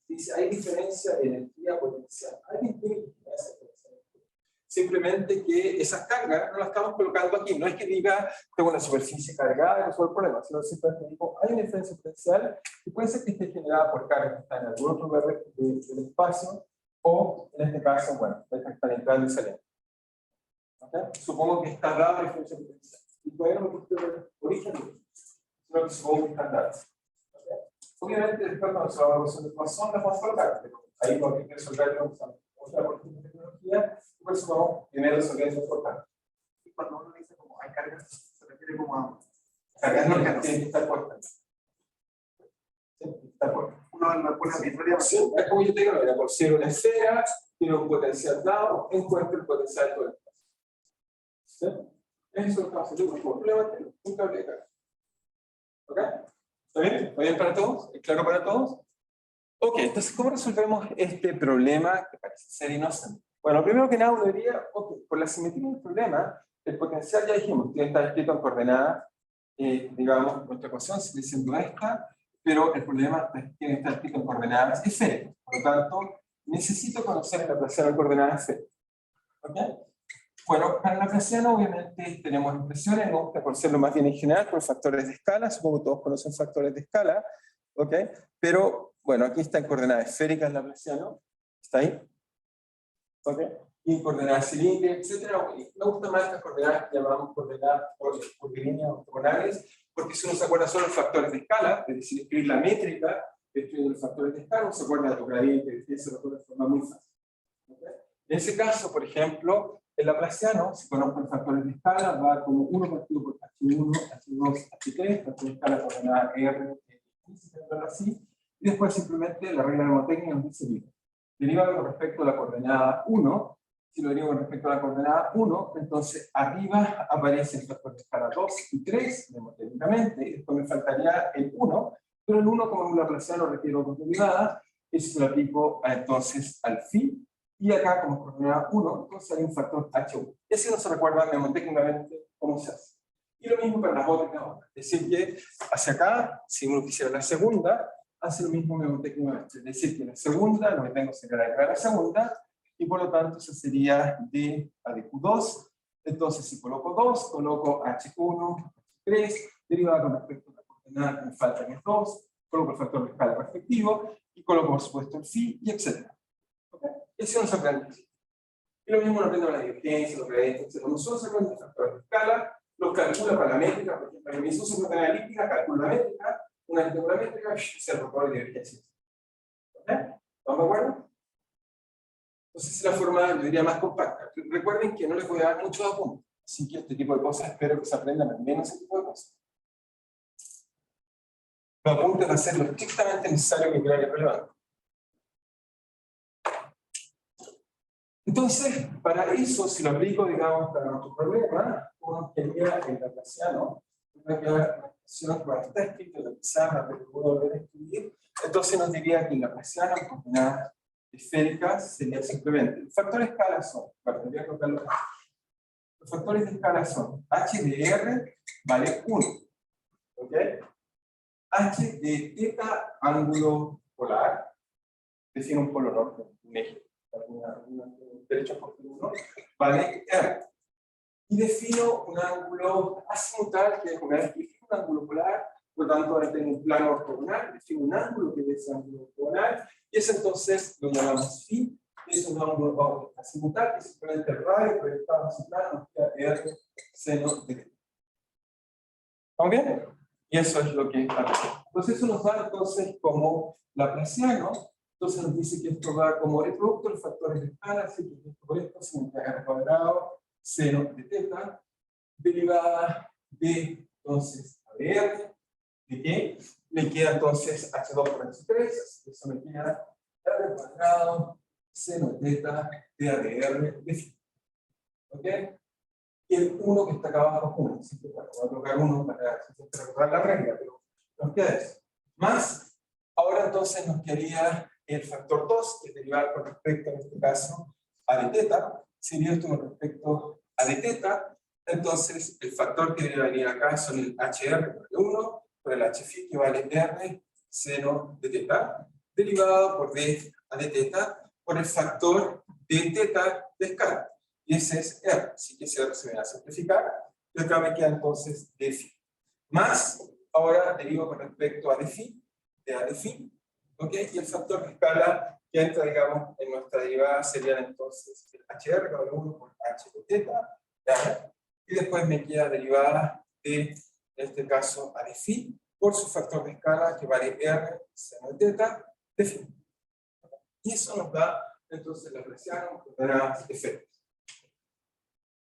Dice, hay diferencia de energía potencial. Hay diferencia potencial. Simplemente que esas cargas no las estamos colocando aquí. No es que diga, tengo una superficie cargada y resuelvo el problema, sino simplemente digo, hay una diferencia potencial que puede ser que esté generada por cargas que están en algún otro lugar del espacio, o en este caso, bueno, estas que están entrando y saliendo. ¿Okay? Supongo que está dada la diferencia potencial. Y todavía no me gusta el origen, sino que supongo que están dadas. ¿Okay? Obviamente, después cuando se va a resolver la razón, la vamos a colocar, pero ahí no hay que resolverlo usando otra tecnología. Por eso vamos primero a resolver eso importante. Y cuando uno dice como hay cargas, se refiere como a Cargas no tienen que estar puestas. Está puesta. uno la pone arbitraria. Sí, es como yo te digo, mira, por ser una esfera, tiene un potencial dado, encuentra el potencial de todo. ¿Sí? Eso es lo que vamos a hacer. Un problema, un cable de carga. ¿Ok? ¿Está bien? ¿Está bien para todos? ¿Es claro para todos? Ok, entonces, ¿cómo resolvemos este problema que parece ser inocente? Bueno, primero que nada, uno diría, ok, por la simetría del problema, el potencial ya dijimos, tiene que estar escrito en coordenadas, digamos, nuestra ecuación sigue siendo esta, pero el problema tiene que estar escrito en coordenadas esféricas. Por lo tanto, necesito conocer la laplaciano en coordenadas esféricas. ¿Ok? Bueno, para la laplaciano, obviamente, tenemos expresiones, ¿no? Por serlo más bien en general, por factores de escala, supongo que todos conocen factores de escala, ¿ok? Pero, bueno, aquí está en coordenadas esféricas laplaciano, ¿está ahí? ¿Ok? Y en coordenadas cilíndricas, etc. Me gustan más estas coordenadas que llamamos coordenadas curvilíneas ortogonales, porque si uno se acuerda solo de los factores de escala, es decir, escribir la métrica, escribir los factores de escala, uno se acuerda de los gradientes, que se lo puede de forma muy fácil. ¿Okay? En ese caso, por ejemplo, el laplaciano, si conozco los factores de escala, va como 1 partido por H1, H2, H3, factor de escala coordenada R, así, y después simplemente la regla mnemotécnica nos dice bien. Derivado con respecto a la coordenada 1, si lo derivo con respecto a la coordenada 1, entonces arriba aparece el factor de escala 2 y 3, mnemotécnicamente, y después me faltaría el 1, pero el 1 como un laplaciano requiere otra derivada, eso se lo aplico entonces al phi, y acá como coordenada 1, entonces hay un factor H1. Y así no se recuerda mnemotécnicamente cómo se hace. Y lo mismo para las otras causas. Es decir, que hacia acá, si uno quisiera la segunda, hace lo mismo mnemotécnicamente. Es decir, que la segunda, lo que tengo sería la de la segunda, y por lo tanto eso sería d a de q2. Entonces, si coloco 2, coloco h1, h3, derivada con respecto a la coordenada que me falta que es 2, coloco el factor de escala respectivo, y coloco por supuesto el phi, y etc. ¿Okay? Eso no se aprende. Y lo mismo lo aprende la divergencia, los gradientes, etc. No solo se aprende el factor de escala, los calcula para la métrica, por ejemplo, en mi socio con analítica, calcula la métrica, una métrica, se recorre de divergencia. ¿Ok? ¿Estamos de acuerdo? Entonces es la forma, yo diría, más compacta. Recuerden que no les voy a dar muchos apuntes, así que este tipo de cosas espero que se aprendan al menos ese tipo de cosas. Los apuntes van a ser lo estrictamente necesario que crean relevante. Entonces, para eso, si lo aplico, digamos, para nuestro problema, uno quería el laplaciano, una sino que está escrito en la pizarra, pero puedo volver a escribir, entonces nos diría que la presión en coordenadas esféricas sería simplemente, los factores de escala son, voy a colocarlo acá. Los factores de escala son h de r vale 1, ¿ok? H de θ ángulo polar, define un polo norte, un eje, un derecho por 1, vale r. Y defino un ángulo azimutal, que es una vez que defino un ángulo polar, por lo tanto ahora tengo un plano ortogonal, defino un ángulo que es ese ángulo ortogonal, y es entonces lo llamamos phi, que es un ángulo azimutal, que simplemente el radio proyectado hacia el plano, nos queda r seno de θ. ¿Estamos bien? Y eso es lo que está pasando. Entonces eso nos da entonces como Laplaciano, entonces nos dice que esto va como el producto de los factores de escala, así que esto por esto se me queda r cuadrado seno de θ, derivada de entonces ADR, ¿de qué? Me queda entonces h2 por h3, así que eso me queda r cuadrado seno de θ de ADR de phi. ¿Ok? Y el 1 que está acá abajo es 1, así que bueno, voy a colocar 1 para recordar la regla, pero nos queda eso. Más, ahora entonces nos quedaría el factor 2, que es derivar con respecto, en este caso, a de θ, sería esto con respecto a de θ, entonces el factor que debería venir acá son el HR por el 1, por el Hφ que vale R seno de θ, derivado por d a de θ, por el factor de θ de escala. Y ese es R, así que ese R se me va a simplificar, y acá me queda entonces d phi. Más, ahora derivo con respecto a d phi, de a de phi, ¿ok? Y el factor de escala que entra, digamos, en nuestra derivada sería entonces el HR, que vale 1 por h de θ, ¿ya? Y después me queda derivada de, en este caso, a de phi, por su factor de escala, que vale R seno de θ, de phi. Y eso nos da, entonces, la Laplaciano con las efectos.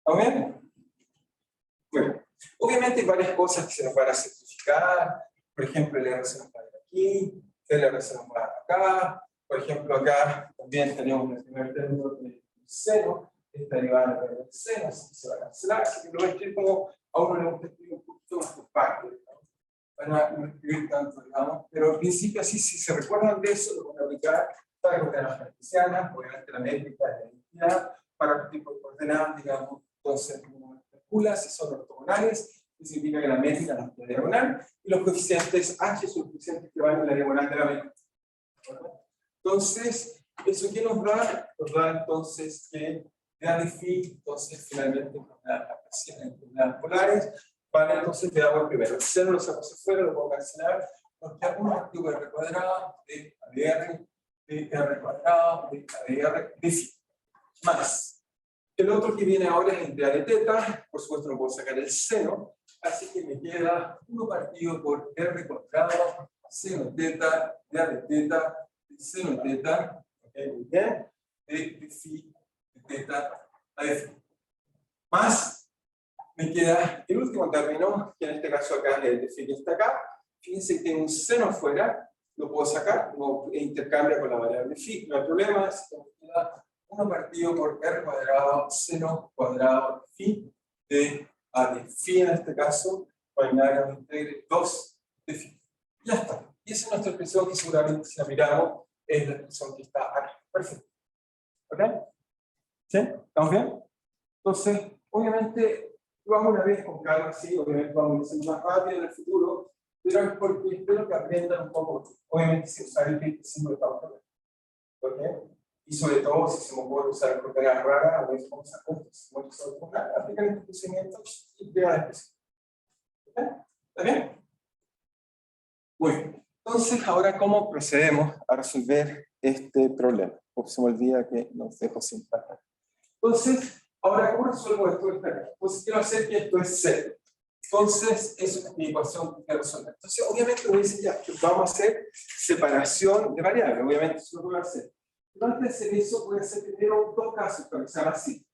¿Está bien? Bueno, obviamente hay varias cosas que se nos van a simplificar. Por ejemplo, el R se nos va a ir aquí, el R se nos va acá. Por ejemplo, acá también tenemos el primer término de seno, esta derivada del seno, así que se va a cancelar. Así que lo voy a escribir como a uno le gusta escribir un poquito más compacto, para no escribir tanto, digamos. Pero en principio, así, si se recuerdan de eso, lo van a aplicar para coordenadas cartesianas, obviamente la métrica de la identidad, para los tipos de coordenadas, digamos. Entonces, uno calcula si son ortogonales, que significa que la métrica no es la diagonal, y los coeficientes h son los coeficientes que van en la diagonal de la métrica. Entonces, ¿eso qué nos da? Nos da entonces que de a de phi, entonces finalmente en coordenadas polares, vale entonces le damos el primero. El cero lo saco hacia afuera, lo puedo cancelar, nos queda 1 activo de r cuadrado, de ADR, de r cuadrado, de ADR, de phi. Más. El otro que viene ahora es el de a de θ, por supuesto no puedo sacar el seno, así que me queda 1 partido por r cuadrado, seno θ, de a de θ, de seno θ, ¿okay? Muy bien, de phi, de θ, a de phi. Más, me queda el último término, que en este caso acá es el de phi que está acá. Fíjense que tengo un seno afuera, lo puedo sacar, e intercambia con la variable phi, no hay problema, así que me queda 1 partido por r cuadrado seno cuadrado phi de a de phi en este caso, o en área de integre 2 de phi. Ya está. Y esa es nuestra expresión que seguramente si la miramos es la expresión que está acá. Perfecto. ¿Ok? ¿Sí? ¿Estamos bien? Entonces, obviamente, lo hago una vez con calma, sí, obviamente vamos a hacer más rápido en el futuro, pero es porque espero que aprendan un poco, obviamente, si usar el 25 de pauta. ¿Ok? Y sobre todo, si se me puede usar coordenadas raras, o es como se aplicar estos procedimientos y crear especial. ¿Está bien? Muy bien. Entonces, ahora, ¿cómo procedemos a resolver este problema? Porque se me olvida que nos dejo sin parar. Entonces, ahora, ¿cómo resuelvo esto? Entonces, quiero hacer que esto es 0. Entonces, eso es mi ecuación que quiero resolver. Entonces, obviamente, me dicen ya, vamos a hacer separación de variables. Obviamente, eso lo voy a hacer. Pero antes de hacer eso, voy a hacer primero 2 casos para que se haga así.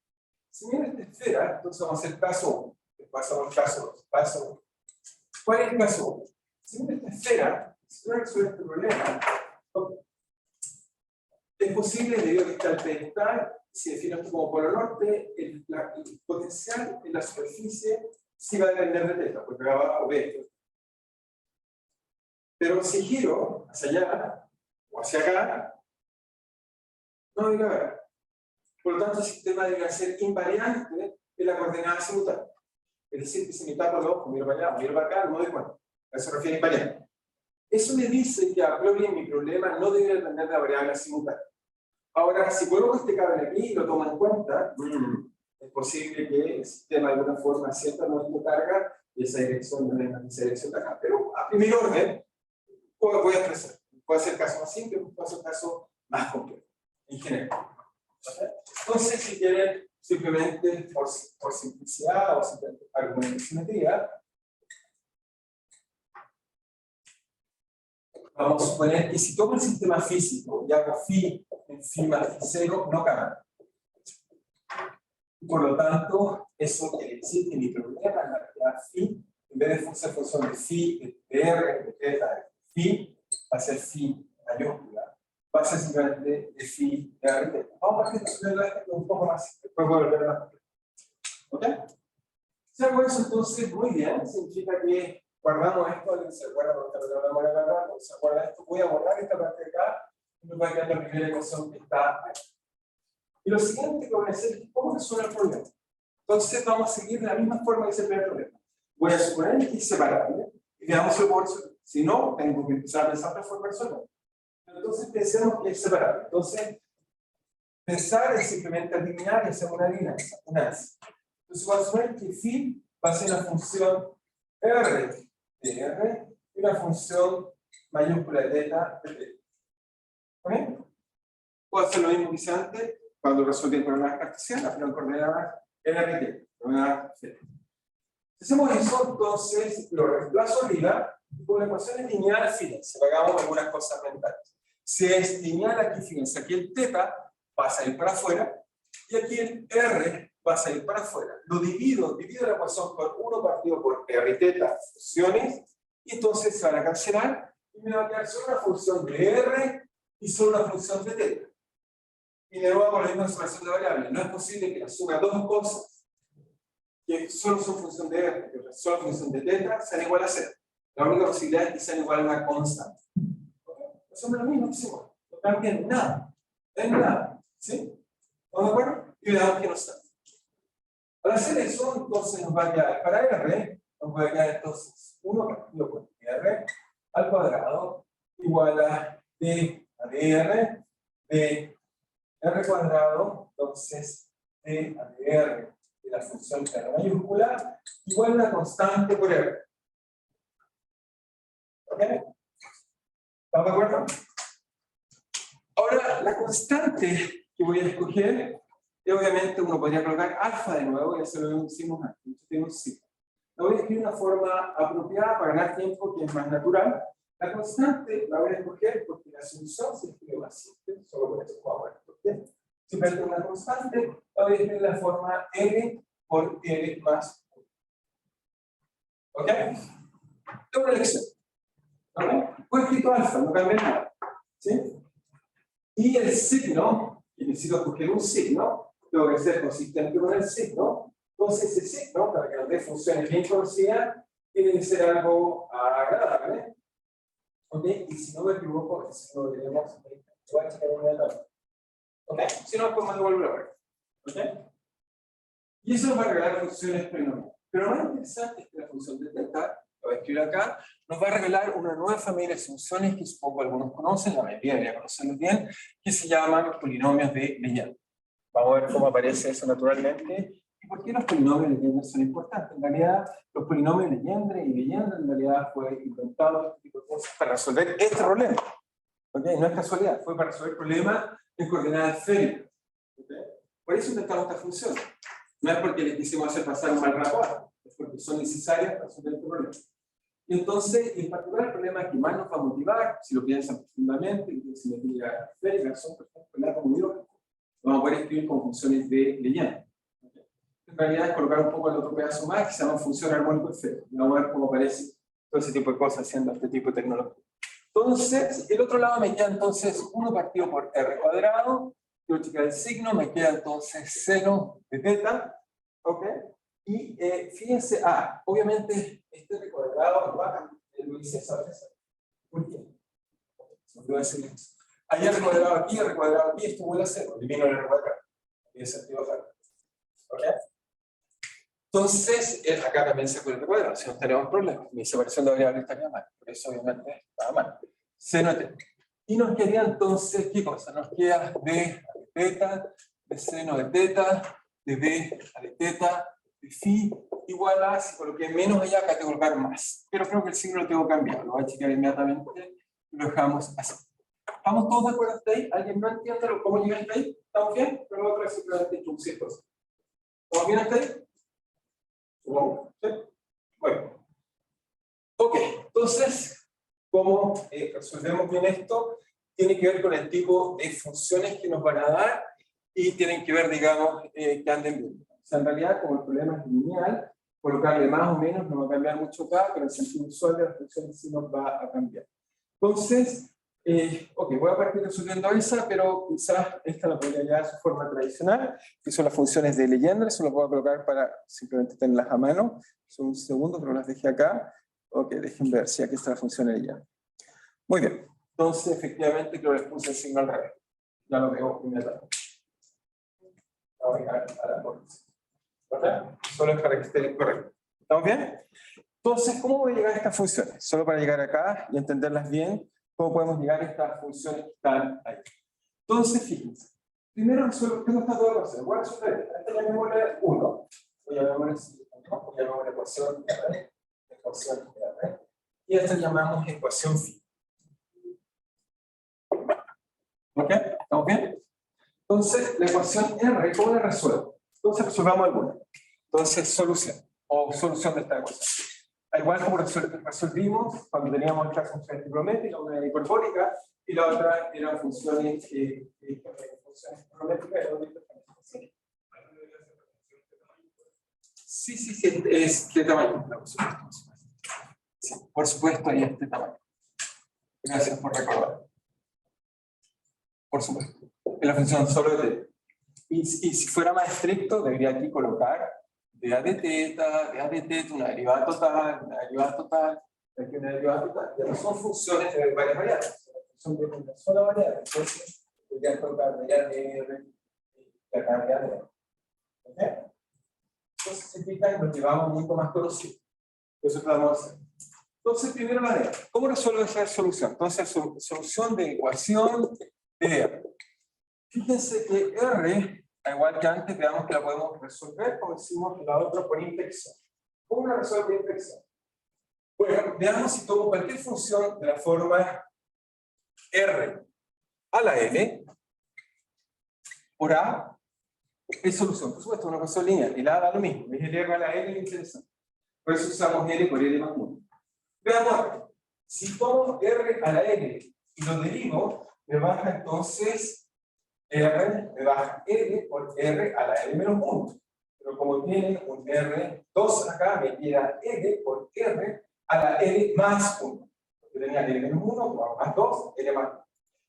Si viene esta esfera, entonces vamos a hacer caso 1. Después pasamos al caso 2. Caso 1. ¿Cuál es el caso 1? Si viene esta esfera, si yo resuelvo este problema, es posible, debido a que está el pedestal, si defino esto como polo norte, el potencial en la superficie sí va a depender de θ, porque acá abajo ve esto. Pero si giro hacia allá o hacia acá, no debería haber. Por lo tanto, el sistema debería ser invariante en la coordenada simultánea. Es decir, que si me tapo los ojos, miro para allá, miro para acá, no doy cuenta. A eso se refiere invariante. Eso me dice que a priori mi problema no debe depender de la variable simultánea. Ahora, si coloco este cable aquí y lo tomo en cuenta, es posible que el sistema de alguna forma sienta el momento de carga y esa dirección no es esa dirección de acá. Pero a primer orden, voy a expresar. Puede ser caso más simple, puede ser caso más complejo, en general. Entonces, si quieren, simplemente por simplicidad o simplemente argumento de simetría, vamos a suponer que si tomo el sistema físico y hago phi en phi más phi 0, no cambia. Por lo tanto, eso quiere decir que mi problema en la realidad phi, en vez de ser función de phi, de r, de beta, de phi, va a ser phi mayúscula. Va a ser simplemente de phi de r, de beta. Vamos a resolver esto un poco más, después voy a volver más complejo. ¿Ok? Si hago eso, entonces, muy bien, significa que guardamos esto, alguien se acuerda cuando se acuerda esto, voy a borrar esta parte de acá y me va a quedar la primera ecuación que está ahí. Y lo siguiente que voy a hacer es cómo resuelve el problema. Entonces vamos a seguir de la misma forma que hice el primer problema. Voy a suponer que es separable y veamos si lo puedo resolver. Si no, tengo que empezar a pensar de forma resolver. Entonces pensemos que es separable. Entonces, pensar es simplemente eliminar y hacer una alianza. Entonces voy a suponer que phi va a ser una función r de r y una función mayúscula de θ de θ. ¿Ok? Puedo hacer lo mismo que hice antes cuando resolví el problema de cartesiana, al final coordenadas LRT, coordenadas Z. Si hacemos eso, entonces lo reemplazo arriba y con la ecuación lineal, fíjense, hagamos algunas cosas mentales. Si es lineal aquí, fíjense, aquí el θ va a salir para afuera y aquí el R va a salir para afuera. Lo divido la ecuación por 1 partido por R y θ, funciones, y entonces se van a cancelar y me va a quedar solo una función de R y solo una función de θ. Y de nuevo con la misma expresión de variables. No es posible que asuma dos cosas que solo son función de R, que solo función de θ, sean igual a 0. La única posibilidad es que sean igual a una constante. Hacemos lo mismo que hicimos. No cambia en nada. En nada. ¿Sí? ¿Estamos de acuerdo? Y veamos que no está. Al hacer eso, entonces nos va a quedar para R, nos va a quedar entonces 1 partido por R al cuadrado igual a D a dr de R cuadrado, entonces D a dr de la función R mayúscula igual a una constante por R. ¿Ok? ¿Estamos de acuerdo? Ahora, la constante que voy a escoger, y obviamente uno podría colocar alfa de nuevo, y eso lo hicimos antes. Tenemos sigma. La voy a escribir de una forma apropiada para ganar tiempo, que es más natural. La constante la voy a escoger porque la solución se escribe más simple, solo por eso vamos a ver por qué. Simplemente una constante, la voy a escribir de la forma L por L más 1. ¿Ok? Es una elección. ¿Ok? Voy escrito alfa, no cambia nada. ¿Sí? Y el signo, y necesito escoger un signo, tengo que ser consistente con el signo. Entonces ese signo, para que nos dé funciones bien conocidas, tiene que ser algo agradable. ¿Ok? Y si no me equivoco, el signo lo tenemos voy a checar inmediatamente. ¿Ok? Si no, después me devuelvo a ver. ¿Ok? Y eso nos va a revelar funciones polinomiales. Pero lo más interesante es que la función de θ, lo voy a escribir acá, nos va a revelar una nueva familia de funciones que supongo algunos conocen, la mayoría debería conocerlos bien, que se llaman polinomios de Legendre. Vamos a ver cómo aparece eso naturalmente. ¿Y por qué los polinomios de Legendre son importantes? En realidad, los polinomios de Legendre y Legendre en realidad fue inventado este tipo de cosas para resolver este problema. ¿Okay? No es casualidad, fue para resolver problemas en coordenadas esféricas. ¿Okay? Por eso inventamos esta función. No es porque les quisimos hacer pasar un mal rato, es porque son necesarias para resolver este problema. Y entonces, en particular, el problema que más nos va a motivar, si lo piensan profundamente, y si me simetría esférica, son, por ejemplo, el átomo biológico. Vamos a poder escribir con funciones de Legendre. ¿Okay? En realidad es colocar un poco el otro pedazo más, que se llama función armónico-esférica. Vamos a ver cómo aparece todo ese tipo de cosas haciendo este tipo de tecnología. Entonces, el otro lado me queda entonces 1 partido por R cuadrado, quiero checar el signo, me queda entonces seno de θ, ¿ok? Y fíjense, obviamente este R cuadrado va a cambiar, lo hice esa vez. Muy bien. No decir eso. Ahí R cuadrado aquí, esto vuelve a cero. Elimino el R cuadrado. Y ese sentido bajar. ¿Ok? Entonces, acá también se puede el R cuadrado, si no tenemos problemas. Mi separación de variables estaría mal, por eso obviamente estaba mal. Seno de teta. Y nos quedaría entonces, ¿qué cosa? Nos queda d a de teta, de seno de teta, de b a de teta, de phi, igual a, si coloqué menos allá, acá tengo que colocar más. Pero creo que el signo lo tengo cambiado, lo voy a chequear inmediatamente y lo dejamos así. ¿Estamos todos de acuerdo hasta ahí? ¿Alguien no entiende cómo llegar hasta ahí? ¿Estamos bien? Pero lo otro es simplemente introducir cosas. ¿Estamos bien hasta ahí? Supongo. ¿Sí? Bueno. Ok, entonces, ¿cómo resolvemos bien esto? Tiene que ver con el tipo de funciones que nos van a dar y tienen que ver, digamos, que anden bien. O sea, en realidad, como el problema es lineal, colocarle más o menos no va a cambiar mucho acá, pero en el sentido usual de las funciones sí nos va a cambiar. Entonces, ok, voy a partir resolviendo esa, pero quizás esta la podría llevar a su forma tradicional, que son las funciones de Legendre. Eso lo voy a colocar para simplemente tenerlas a mano. Son un segundo, pero las dejé acá. Ok, dejen ver si aquí está la función de Legendre. Muy bien. Entonces, efectivamente, creo que les puse el signo al revés. Ya lo veo inmediatamente. Vamos a llegar a la corrección. ¿Verdad? Solo es para que esté correcto. ¿Estamos bien? Entonces, ¿cómo voy a llegar a estas funciones? Solo para llegar acá y entenderlas bien, ¿cómo podemos llegar a estas funciones que están ahí? Entonces, fíjense. Primero resuelvo, tengo estas dos ecuaciones. Voy a resolver. Esta llamémosle 1. Voy a llamarle la ecuación R. Ecuación R. Y esta llamamos ecuación phi. ¿Ok? ¿Estamos bien? Entonces, la ecuación R, ¿cómo la resuelvo? Entonces, resolvamos alguna. Entonces, solución. O solución de esta ecuación. Al igual como resolvimos cuando teníamos esta función trigonométrica, una era hiperbólica, y la otra eran funciones trigonométricas. Sí, es de tamaño. Sí, por supuesto, ahí es de tamaño. Gracias por recordar. Por supuesto. Es la función solo de t. Y si fuera más estricto, debería aquí colocar de a de teta, una derivada total, aquí una derivada total. Ya no son funciones de varias variables, son de una sola variable. Entonces, podría colocar de a de r y acá de a de r. ¿Ok? Entonces, significa que nos llevamos un poco más conocido. Eso vamos a hacer. Entonces, primero la D. ¿Cómo resuelvo esa solución? Entonces, solución de ecuación de R. Fíjense que R, al igual que antes, veamos que la podemos resolver como hicimos la otra por intersección. ¿Cómo la resuelvo por intersección? Bueno, veamos si tomo cualquier función de la forma R a la L por A, es solución. Por supuesto, una ecuación lineal. Y la A da lo mismo. Es el R a la L interesante. Por eso usamos L por L más 1. Veamos, si tomo R a la L y lo derivo, me baja entonces R, me baja L por R a la L menos 1. Pero como tiene un R2 acá, me queda L por R a la L más 1. Porque tenía L menos 1, más 2, L más 1.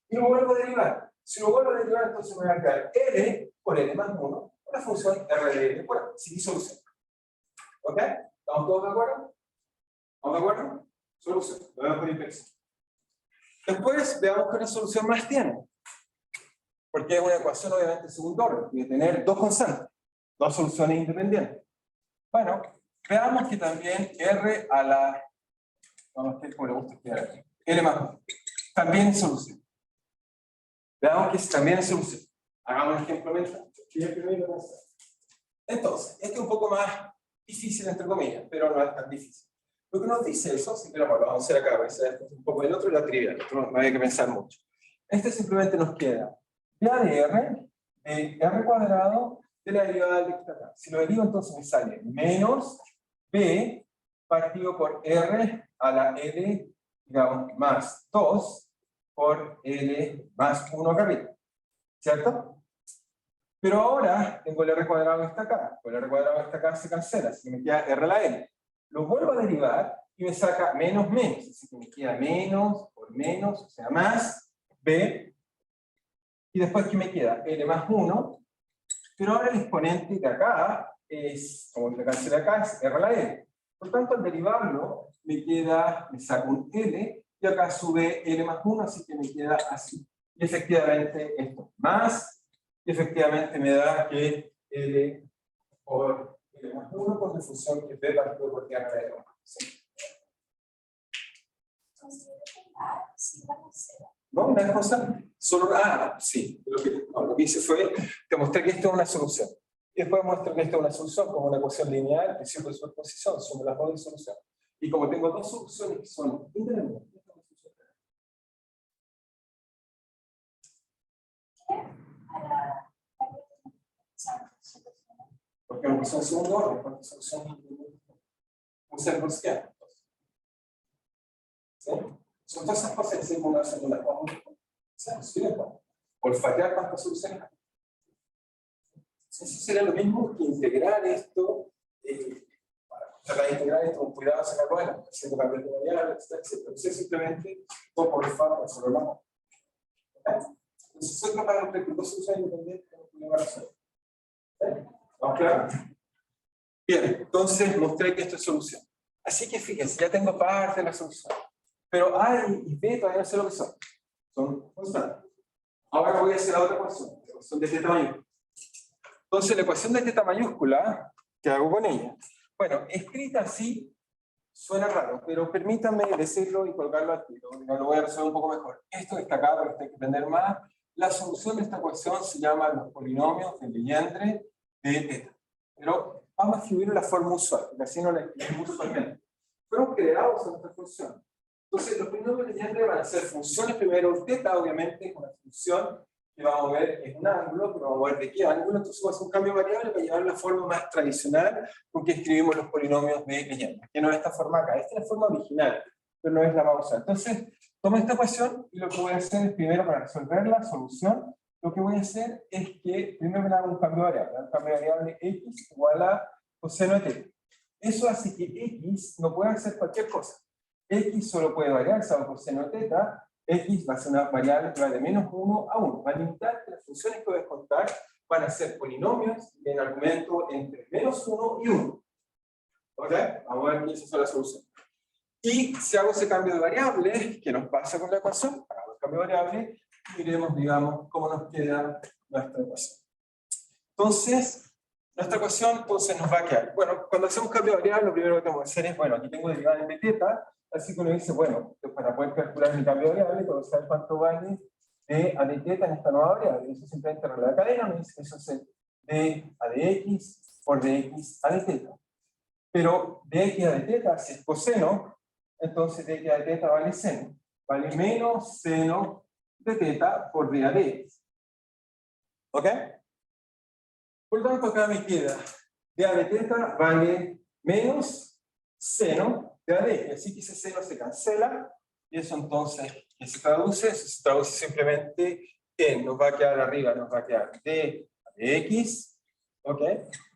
Y lo vuelvo a derivar. Si lo vuelvo a derivar, entonces me va a quedar L por L más 1, una función R de L. Bueno, sin solución. ¿Ok? ¿Estamos todos de acuerdo? ¿Estamos de acuerdo? Solución. Lo vemos por inspección. Después, veamos qué resolución más tiene. Porque es una ecuación obviamente de segundo orden, tiene que tener dos constantes, dos soluciones independientes. Bueno, veamos que también R a la, vamos a ver cómo le gusta escribir aquí, L más 1, también es solución. Veamos que también es solución. Hagamos un ejemplo mental. Entonces, este es un poco más difícil entre comillas, pero no es tan difícil. Lo que nos dice eso, simplemente lo vamos a hacer acá, este es un poco el otro y la trivial, no hay que pensar mucho. Este simplemente nos queda ya de R cuadrado de la derivada de esta acá. Si lo derivo, entonces me sale menos B partido por R a la L, digamos, más 2 por L más 1 acá arriba. ¿Cierto? Pero ahora tengo el R cuadrado que está acá. Con el R cuadrado que está acá se cancela, así que me queda R a la L. Lo vuelvo a derivar y me saca menos menos. Así que me queda menos por menos, o sea, más B. Y después, ¿qué me queda? L más 1. Pero ahora el exponente de acá es, como le cancela acá, es R a la L. Por tanto, al derivarlo, me saco un L y acá sube L más 1, así que me queda así. Y efectivamente esto más, y efectivamente me da que L por L más 1 con la función que es B partido por T a L. No, una cosa, solo, sí, lo que hice fue, te mostré que esto es una solución. Y después muestro que esto es una solución como una ecuación lineal, principio de superposición, sumo las dos y solución. Y como tengo dos soluciones que son independientes, porque una ecuación de segundo orden, porque solución un ser parcial. ¿Sí? Son todas esas cosas que se pueden hacer en la olfatear cuántas soluciones hay. Eso sería lo mismo que integrar esto, tratar de integrar esto con cuidado, sacarlo adelante, haciendo cambios de variables, etc. Entonces, simplemente, todo por el FAR, sobre el mapa. Entonces, soy capaz de obtener dos soluciones independientes que no pueden resolver. ¿Vamos claro? Bien, entonces mostré que esto es solución. Así que fíjense, ya tengo parte de la solución. Pero A y B todavía no sé lo que son. Son constantes. Ahora voy a hacer la otra ecuación, la ecuación de teta mayúscula. Entonces, la ecuación de teta mayúscula, ¿qué hago con ella? Bueno, escrita así, suena raro, pero permítanme decirlo y colgarlo al tiro, lo voy a resolver un poco mejor. Esto está acá, pero esto hay que aprender más. La solución de esta ecuación se llama los polinomios de Legendre de teta. Pero vamos a escribir la forma usual, porque así no la escribimos usualmente. Fueron creados en esta función. Entonces, los polinomios de Legendre van a ser funciones primero. Teta, obviamente, es una función que vamos a ver en un ángulo, pero vamos a ver de qué ángulo. Entonces, vamos a hacer un cambio de variable para llevar la forma más tradicional con que escribimos los polinomios de Legendre. Que no es esta forma acá. Esta es la forma original, pero no es la más usada. Entonces, tomo esta ecuación y lo que voy a hacer es primero, para resolver la solución, lo que voy a hacer es que primero me hago un cambio de variable. Un cambio de variable x igual a coseno de teta. Eso hace que x no pueda hacer cualquier cosa. X solo puede variar, salvo coseno de teta. X va a ser una variable que va de menos 1 a 1. Va a limitar que las funciones que voy a contar van a ser polinomios en argumento entre menos 1 y 1. ¿Ok? Vamos a ver que esa es la solución. Y si hago ese cambio de variable, ¿qué nos pasa con la ecuación? Hagamos el cambio de variable y miremos, digamos, cómo nos queda nuestra ecuación. Entonces, nuestra ecuación entonces nos va a quedar. Bueno, cuando hacemos cambio de variable, lo primero que tengo que hacer es, bueno, aquí tengo derivada en teta. Así que uno dice, bueno, para poder calcular mi cambio de variable, cuando saber cuánto vale de a de teta en esta nueva variable, eso simplemente arregla la cadena, me dice que eso es de a de x por dx a de teta. Pero dx a de teta, si es coseno, entonces dx a de teta vale seno. Vale menos seno de teta por d a de x. ¿Ok? Por lo tanto, acá me queda d a de teta vale menos seno de a de x, así que ese seno se cancela, y eso entonces, ¿qué se traduce? Eso se traduce simplemente en, nos va a quedar arriba, nos va a quedar d a de x, ¿ok?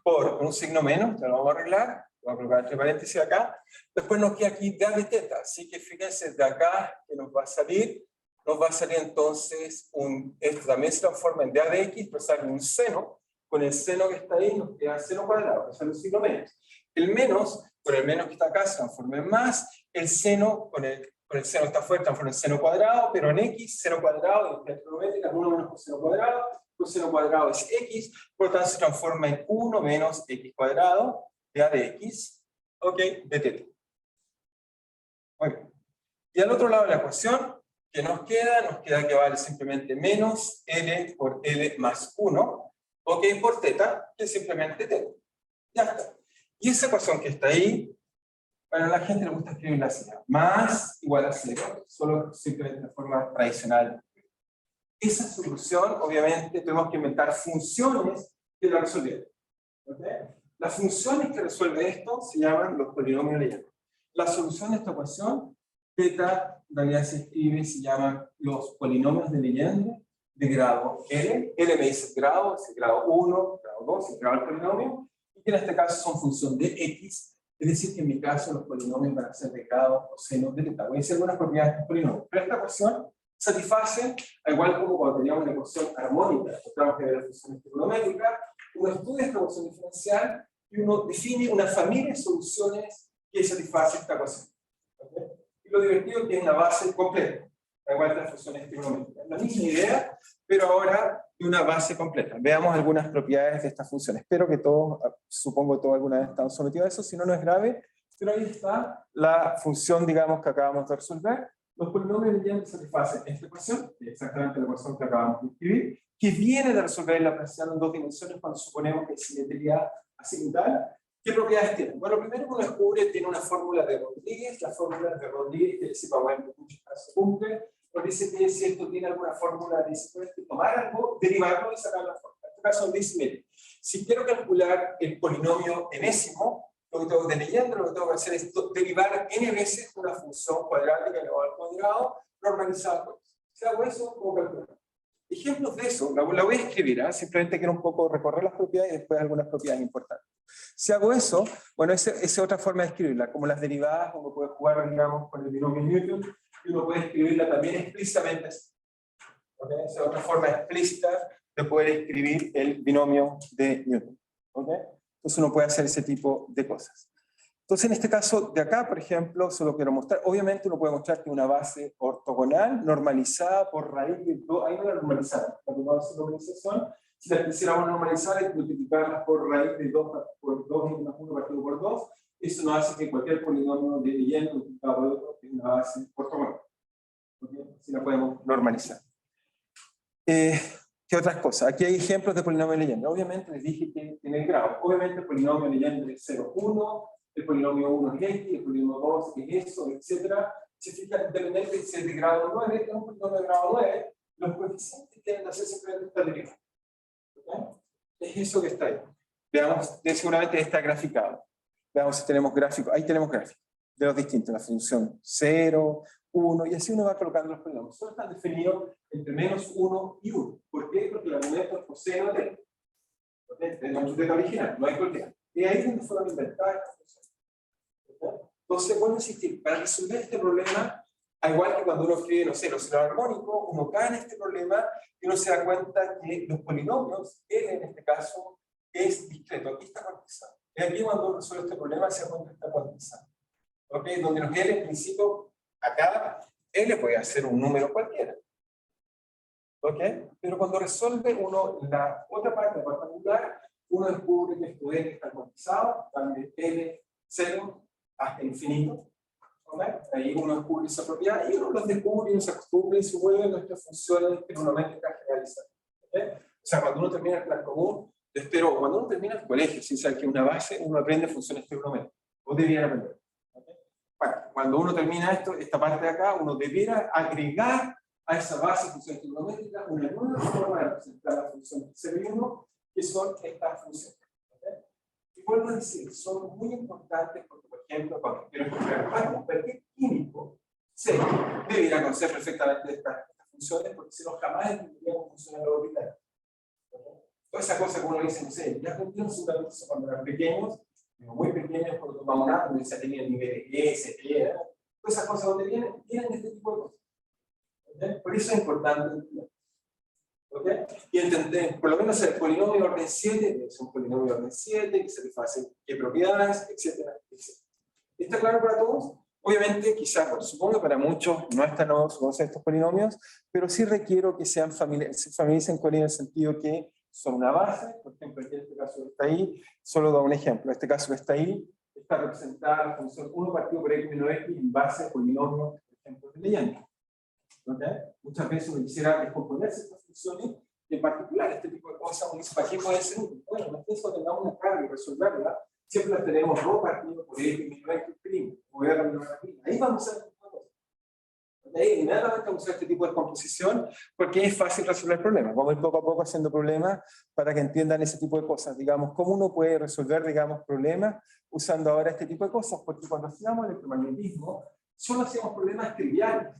Por un signo menos, ya lo vamos a arreglar, voy a colocar entre paréntesis acá, después nos queda aquí d a de teta, así que fíjense, de acá que nos va a salir entonces, esto también se transforma en d a de x, pero sale un seno, con el seno que está ahí nos queda seno cuadrado, eso es un signo menos. El menos, con el menos que está acá, se transforma en más, el seno, con el seno que está afuera, transforma en seno cuadrado, pero en x, seno cuadrado, en trigonométrica, 1 menos coseno cuadrado es x, por lo tanto se transforma en 1 menos x cuadrado, de a de x, ok, de teta. Muy bien. Y al otro lado de la ecuación, ¿qué nos queda? Nos queda que vale simplemente menos L por L más 1, ok, por teta, que es simplemente teta. Ya está. Y esa ecuación que está ahí, bueno, a la gente le gusta escribirla así, más igual a 0, solo simplemente de forma tradicional. Esa solución, obviamente, tenemos que inventar funciones que la resolvieron. ¿Okay? Las funciones que resuelve esto se llaman los polinomios de Legendre. La solución de esta ecuación, teta, en realidad se escribe, se llaman los polinomios de Legendre de grado L. L me dice grado, es el grado 1, grado 2, el grado del polinomio. Y en este caso son función de x, es decir, que en mi caso los polinomios van a ser de grado coseno de teta. Voy a decir algunas propiedades de estos polinomios. Pero esta ecuación satisface, al igual como cuando teníamos una ecuación armónica, encontramos que era la función trigonométrica, uno estudia esta ecuación diferencial y uno define una familia de soluciones que satisface esta ecuación. ¿Okay? Y lo divertido es que es una base completa, da igual que las funciones trigonométricas. La misma idea, pero ahora de una base completa. Veamos algunas propiedades de estas funciones. Espero que todos, supongo que todos alguna vez están sometidos a eso, si no, no es grave, pero ahí está la función, digamos, que acabamos de resolver. Los polinomios lineales satisfacen esta ecuación, que es exactamente la ecuación que acabamos de escribir, que viene de resolver la Laplaciano en dos dimensiones cuando suponemos que hay simetría accidental. ¿Qué propiedades tiene? Bueno, primero uno descubre que tiene una fórmula de Rodríguez. La fórmula de Rodríguez, que dice, bueno, en muchos casos cumple, nos dice que si esto tiene alguna fórmula, dice, puedes tomar algo, derivarlo y sacar la fórmula. En este caso dice, mire, si quiero calcular el polinomio enésimo, lo que tengo que leyendo, lo que tengo que hacer es derivar n veces una función cuadrática elevado al cuadrado normalizada por eso. Si hago eso, ¿cómo calcular? Ejemplos de eso, la voy a escribir, simplemente quiero un poco recorrer las propiedades y después algunas propiedades importantes. Si hago eso, bueno, esa es otra forma de escribirla, como las derivadas, uno puede jugar, digamos, con el binomio Newton, y uno puede escribirla también explícitamente así. ¿Okay? Esa es otra forma explícita de poder escribir el binomio de Newton. ¿Okay? Entonces uno puede hacer ese tipo de cosas. Entonces en este caso de acá, por ejemplo, solo quiero mostrar, obviamente uno puede mostrar que una base ortogonal normalizada por raíz de 2, ahí no la normalizaron, la normalización, si la quisiéramos normalizar y multiplicarlas por raíz de 2 por 2 más 1 partido por 2, eso nos hace que cualquier polinomio de leyenda multiplicado por otro es una base ortogonal. ¿Okay? Así la podemos normalizar. ¿Qué otras cosas? Aquí hay ejemplos de polinomio leyenda. Obviamente les dije que tiene el grado. Obviamente el polinomio leyenda es 0, 1, el polinomio 1 es X, el polinomio 2 es eso, etc. Se fijan, independientemente si es de grado 9, es un polinomio de grado 9, los coeficientes tienen que hacer simplemente esta derivada. ¿Okay? Es eso que está ahí. Veamos, seguramente está graficado. Veamos si tenemos gráfico. Ahí tenemos gráficos de los distintos, la función 0, 1, y así uno va colocando los polinomios. Solo están definidos entre menos 1 y 1. ¿Por qué? Porque el argumento es coseno de t. ¿Okay? Es nuestro teta original, no hay problema. Y ahí es donde fueron inventadas estas funciones. ¿Okay? Entonces, vuelvo a insistir, para resolver este problema, al igual que cuando uno escribe, no sé, los armónicos, uno cae en este problema y uno se da cuenta que los polinomios, L en este caso, es discreto. Aquí está cuantizado. Y aquí cuando uno resuelve este problema se da cuenta que está cuantizado. ¿Okay? Donde los L en principio, acá, L puede ser un número cualquiera. ¿Ok? Pero cuando resuelve uno la otra parte particular, uno descubre que esto L está cuantizado, también L 0 hasta infinito. ¿Okay? Ahí uno descubre esa propiedad y uno los descubre y se acostumbra y se vuelve nuestras funciones trigonométricas generalizadas. ¿Okay? O sea, cuando uno termina el plan común, espero, cuando uno termina el colegio, sin saber que es una base, uno aprende funciones trigonométricas. O debería aprender. ¿Okay? Bueno, cuando uno termina esto, esta parte de acá, uno debiera agregar a esa base de funciones trigonométricas una nueva forma de representar las funciones 0 y 1, que son estas funciones. ¿Okay? Y vuelvo a decir, son muy importantes porque, por ejemplo, cuando quiero estudiar cualquier químico, debería conocer perfectamente estas funciones, porque si no, jamás entenderíamos funciones orbitales. ¿Okay? Toda esa cosa que uno dice, no sé, ya aprendieron seguramente eso cuando eran pequeños, muy pequeños, cuando tomamos nada, donde se tenían niveles S, T, todas esas cosas donde vienen de este tipo de cosas. ¿Okay? Por eso es importante. ¿Okay? Y entender, por lo menos el polinomio de orden 7, es un polinomio de orden 7, que satisface qué propiedades, etcétera, etcétera. ¿Está claro para todos? Obviamente, quizás, bueno, supongo que para muchos no es tan nuevo conocer estos polinomios, pero sí requiero que se familiaricen con ellos en el sentido que son una base. Por ejemplo, aquí en este caso que está ahí, solo da un ejemplo. Este caso que está ahí, está representada la función 1 partido por x menos x en base al polinomio, por ejemplo, de leyenda. ¿Okay? Muchas veces uno quisiera descomponer estas funciones, en particular este tipo de cosas, uno dice, ¿para qué puede ser útil? Bueno, no es que eso tengamos una carga y resolverla, siempre las tenemos rho partido por x menos x primo, o r menos r'. Ahí vamos a hacer este tipo de cosas. ¿Okay? Inmediatamente vamos a usar este tipo de composición porque es fácil resolver problemas. Vamos a ir poco a poco haciendo problemas para que entiendan ese tipo de cosas. Digamos, cómo uno puede resolver, digamos, problemas usando ahora este tipo de cosas, porque cuando hacíamos electromagnetismo, solo hacíamos problemas triviales.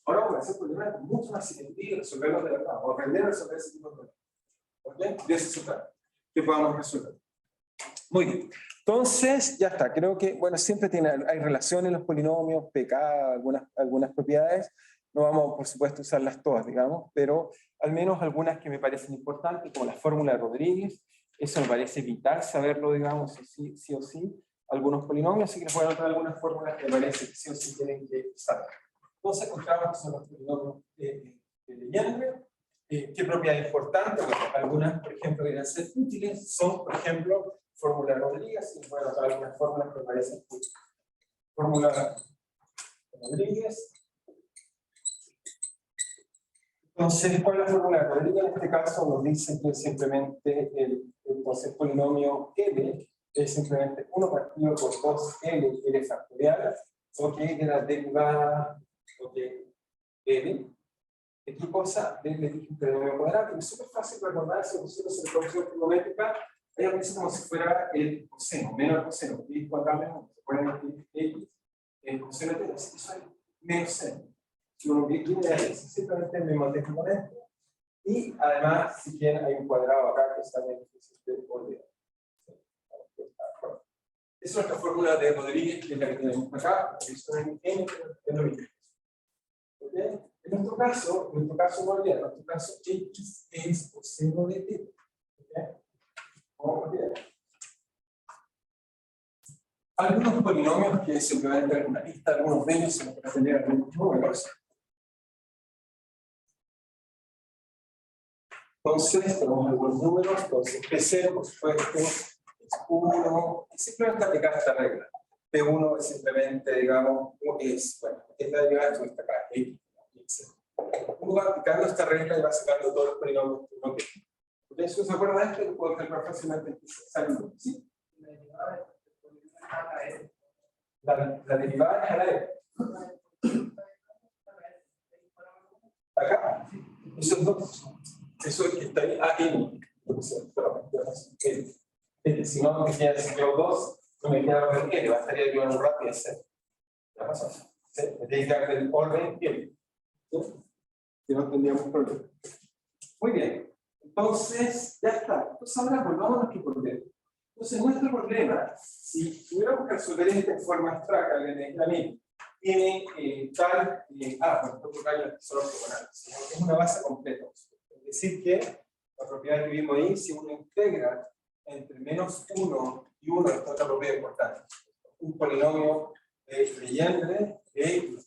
Ahora vamos a hacer problemas con mucho más simetría y resolverlos de verdad, o aprender a resolver ese tipo de problemas. ¿Ok? De eso se trata, que podamos resolver. Muy bien. Entonces, ya está. Creo que, bueno, siempre hay relaciones en los polinomios, PK, algunas propiedades. No vamos, por supuesto, a usarlas todas, digamos, pero al menos algunas que me parecen importantes, como la fórmula de Rodríguez. Eso me parece vital saberlo, digamos, sí o sí. algunos polinomios, así que les voy a anotar algunas fórmulas que me parece que sí o sí tienen que saber. Entonces encontramos que son los polinomios de Legendre. ¿Qué propiedad importante? Bueno, algunas, por ejemplo, deberían ser útiles, son, por ejemplo, fórmula Rodríguez, y voy a anotar algunas fórmulas que me parecen útiles. Fórmula Rodríguez. Entonces, ¿cuál es la fórmula de Rodríguez? En este caso nos dice que simplemente el polinomio L es simplemente 1 partido por 2L, L factorial, ok, de la derivada de L. ¿Qué cosa? Del polinomio cuadrado, que es súper fácil recordar, si nosotros en la función trigonométrica, ahí aparece como si fuera el coseno, menos el coseno, y cuadrado menos, se ponen aquí X, el coseno de eso es menos seno. Si uno viene ahí, es simplemente el mismo componente. Y además, si bien hay un cuadrado acá que está bien difícil de olvidar. Esa es nuestra fórmula de Rodríguez, que es la que tenemos acá, eso es n, es lo mismo. ¿Okay? En nuestro caso, volver, en nuestro caso, X es coseno de t. ¿Okay? Vamos a ver. Algunos polinomios que simplemente una lista, algunos de ellos se nos pueden tener algunos números. Entonces, tenemos algunos números, entonces P0, por supuesto, es 1, y simplemente aplicar esta regla. P1 es simplemente, digamos, es la derivada de esta acá, X. Uno va aplicando esta regla y va sacando todos los polinomios que uno quiere. ¿Ok? Si se acuerda de esto, lo puedo calcular fácilmente. ¿Sí? La derivada es a la E. Acá, esos dos. Eso es que está ahí, N. Si no me queda ciclo 2, no me queda orden N, va a estar ahí en un rato y hacer. ¿Ya pasó? ¿Sí? Me tiene que dar el orden N. ¿Sí? Si no tendríamos problema. Muy bien. Entonces, ya está. Entonces ahora volvamos a nuestro problema. Entonces, nuestro problema, si tuviéramos que resolver esto en forma abstracta, que es la misma, tiene tal, bueno, otro caso solo es una base completa. Es decir, que la propiedad que vimos ahí, si uno integra entre menos 1 y 1, esta es otra propiedad importante. Un polinomio de Legendre,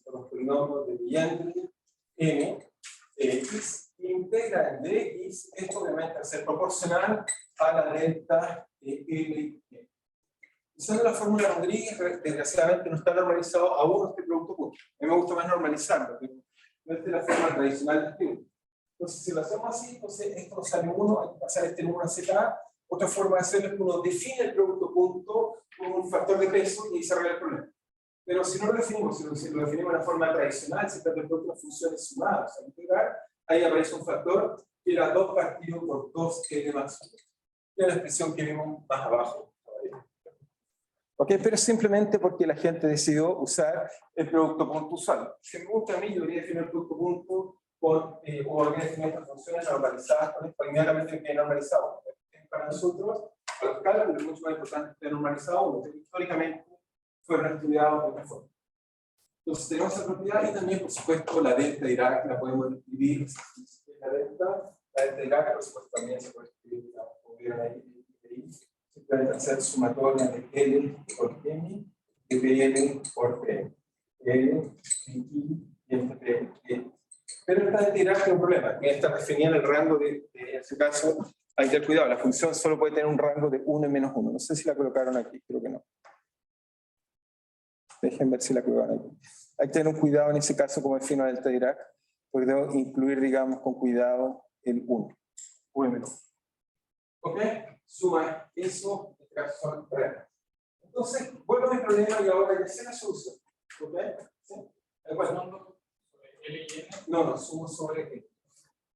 los polinomios de Legendre, n, x, integra el de x, esto obviamente va a ser proporcional a la delta L. Usando la fórmula Rodríguez, desgraciadamente no está normalizado aún este producto punto. A mí me gusta más normalizarlo, no es la forma tradicional de escribir. Entonces, si lo hacemos así, entonces esto nos sale 1, hay que pasar este número a ZA. Otra forma de hacerlo es que uno define el producto punto con un factor de peso y se arregla el problema. Pero si no lo definimos, si lo definimos de una forma tradicional, si trata de producto de funciones sumadas, al integrar, ahí aparece un factor que era 2 partido por 2L más 1. Y la expresión que vimos más abajo. ¿Ok? Pero simplemente porque la gente decidió usar el producto punto usual. Si me pregunta a mí, yo debería definir el producto punto con, o debería definir estas funciones normalizadas con esto, inmediatamente que normalizado. Para nosotros, para los cálculos, es mucho más importante que normalizado, porque históricamente fueron estudiados de esta forma. Entonces tenemos esa propiedad y también, por supuesto, la delta de Dirac la podemos escribir. La delta de Dirac, por supuesto, también se puede escribir, como vieron ahí, simplemente hacer sumatoria de L por M, de PL por P. L, I, y este P. Pero esta de Dirac tiene un problema, que está definida en el rango en ese caso, hay que tener cuidado, la función solo puede tener un rango de 1 y menos 1. No sé si la colocaron aquí, creo que no. Dejen ver si la colocaron aquí. Hay que tener un cuidado en ese caso como defino delta Dirac, porque debo incluir, digamos, con cuidado el 1. 1 y menos 1. ¿Ok? Suma eso, en este caso son 3. Entonces, vuelvo a mi problema y ahora ya sé la solución. ¿Ok? ¿Sí? Bueno, no, sumo sobre L.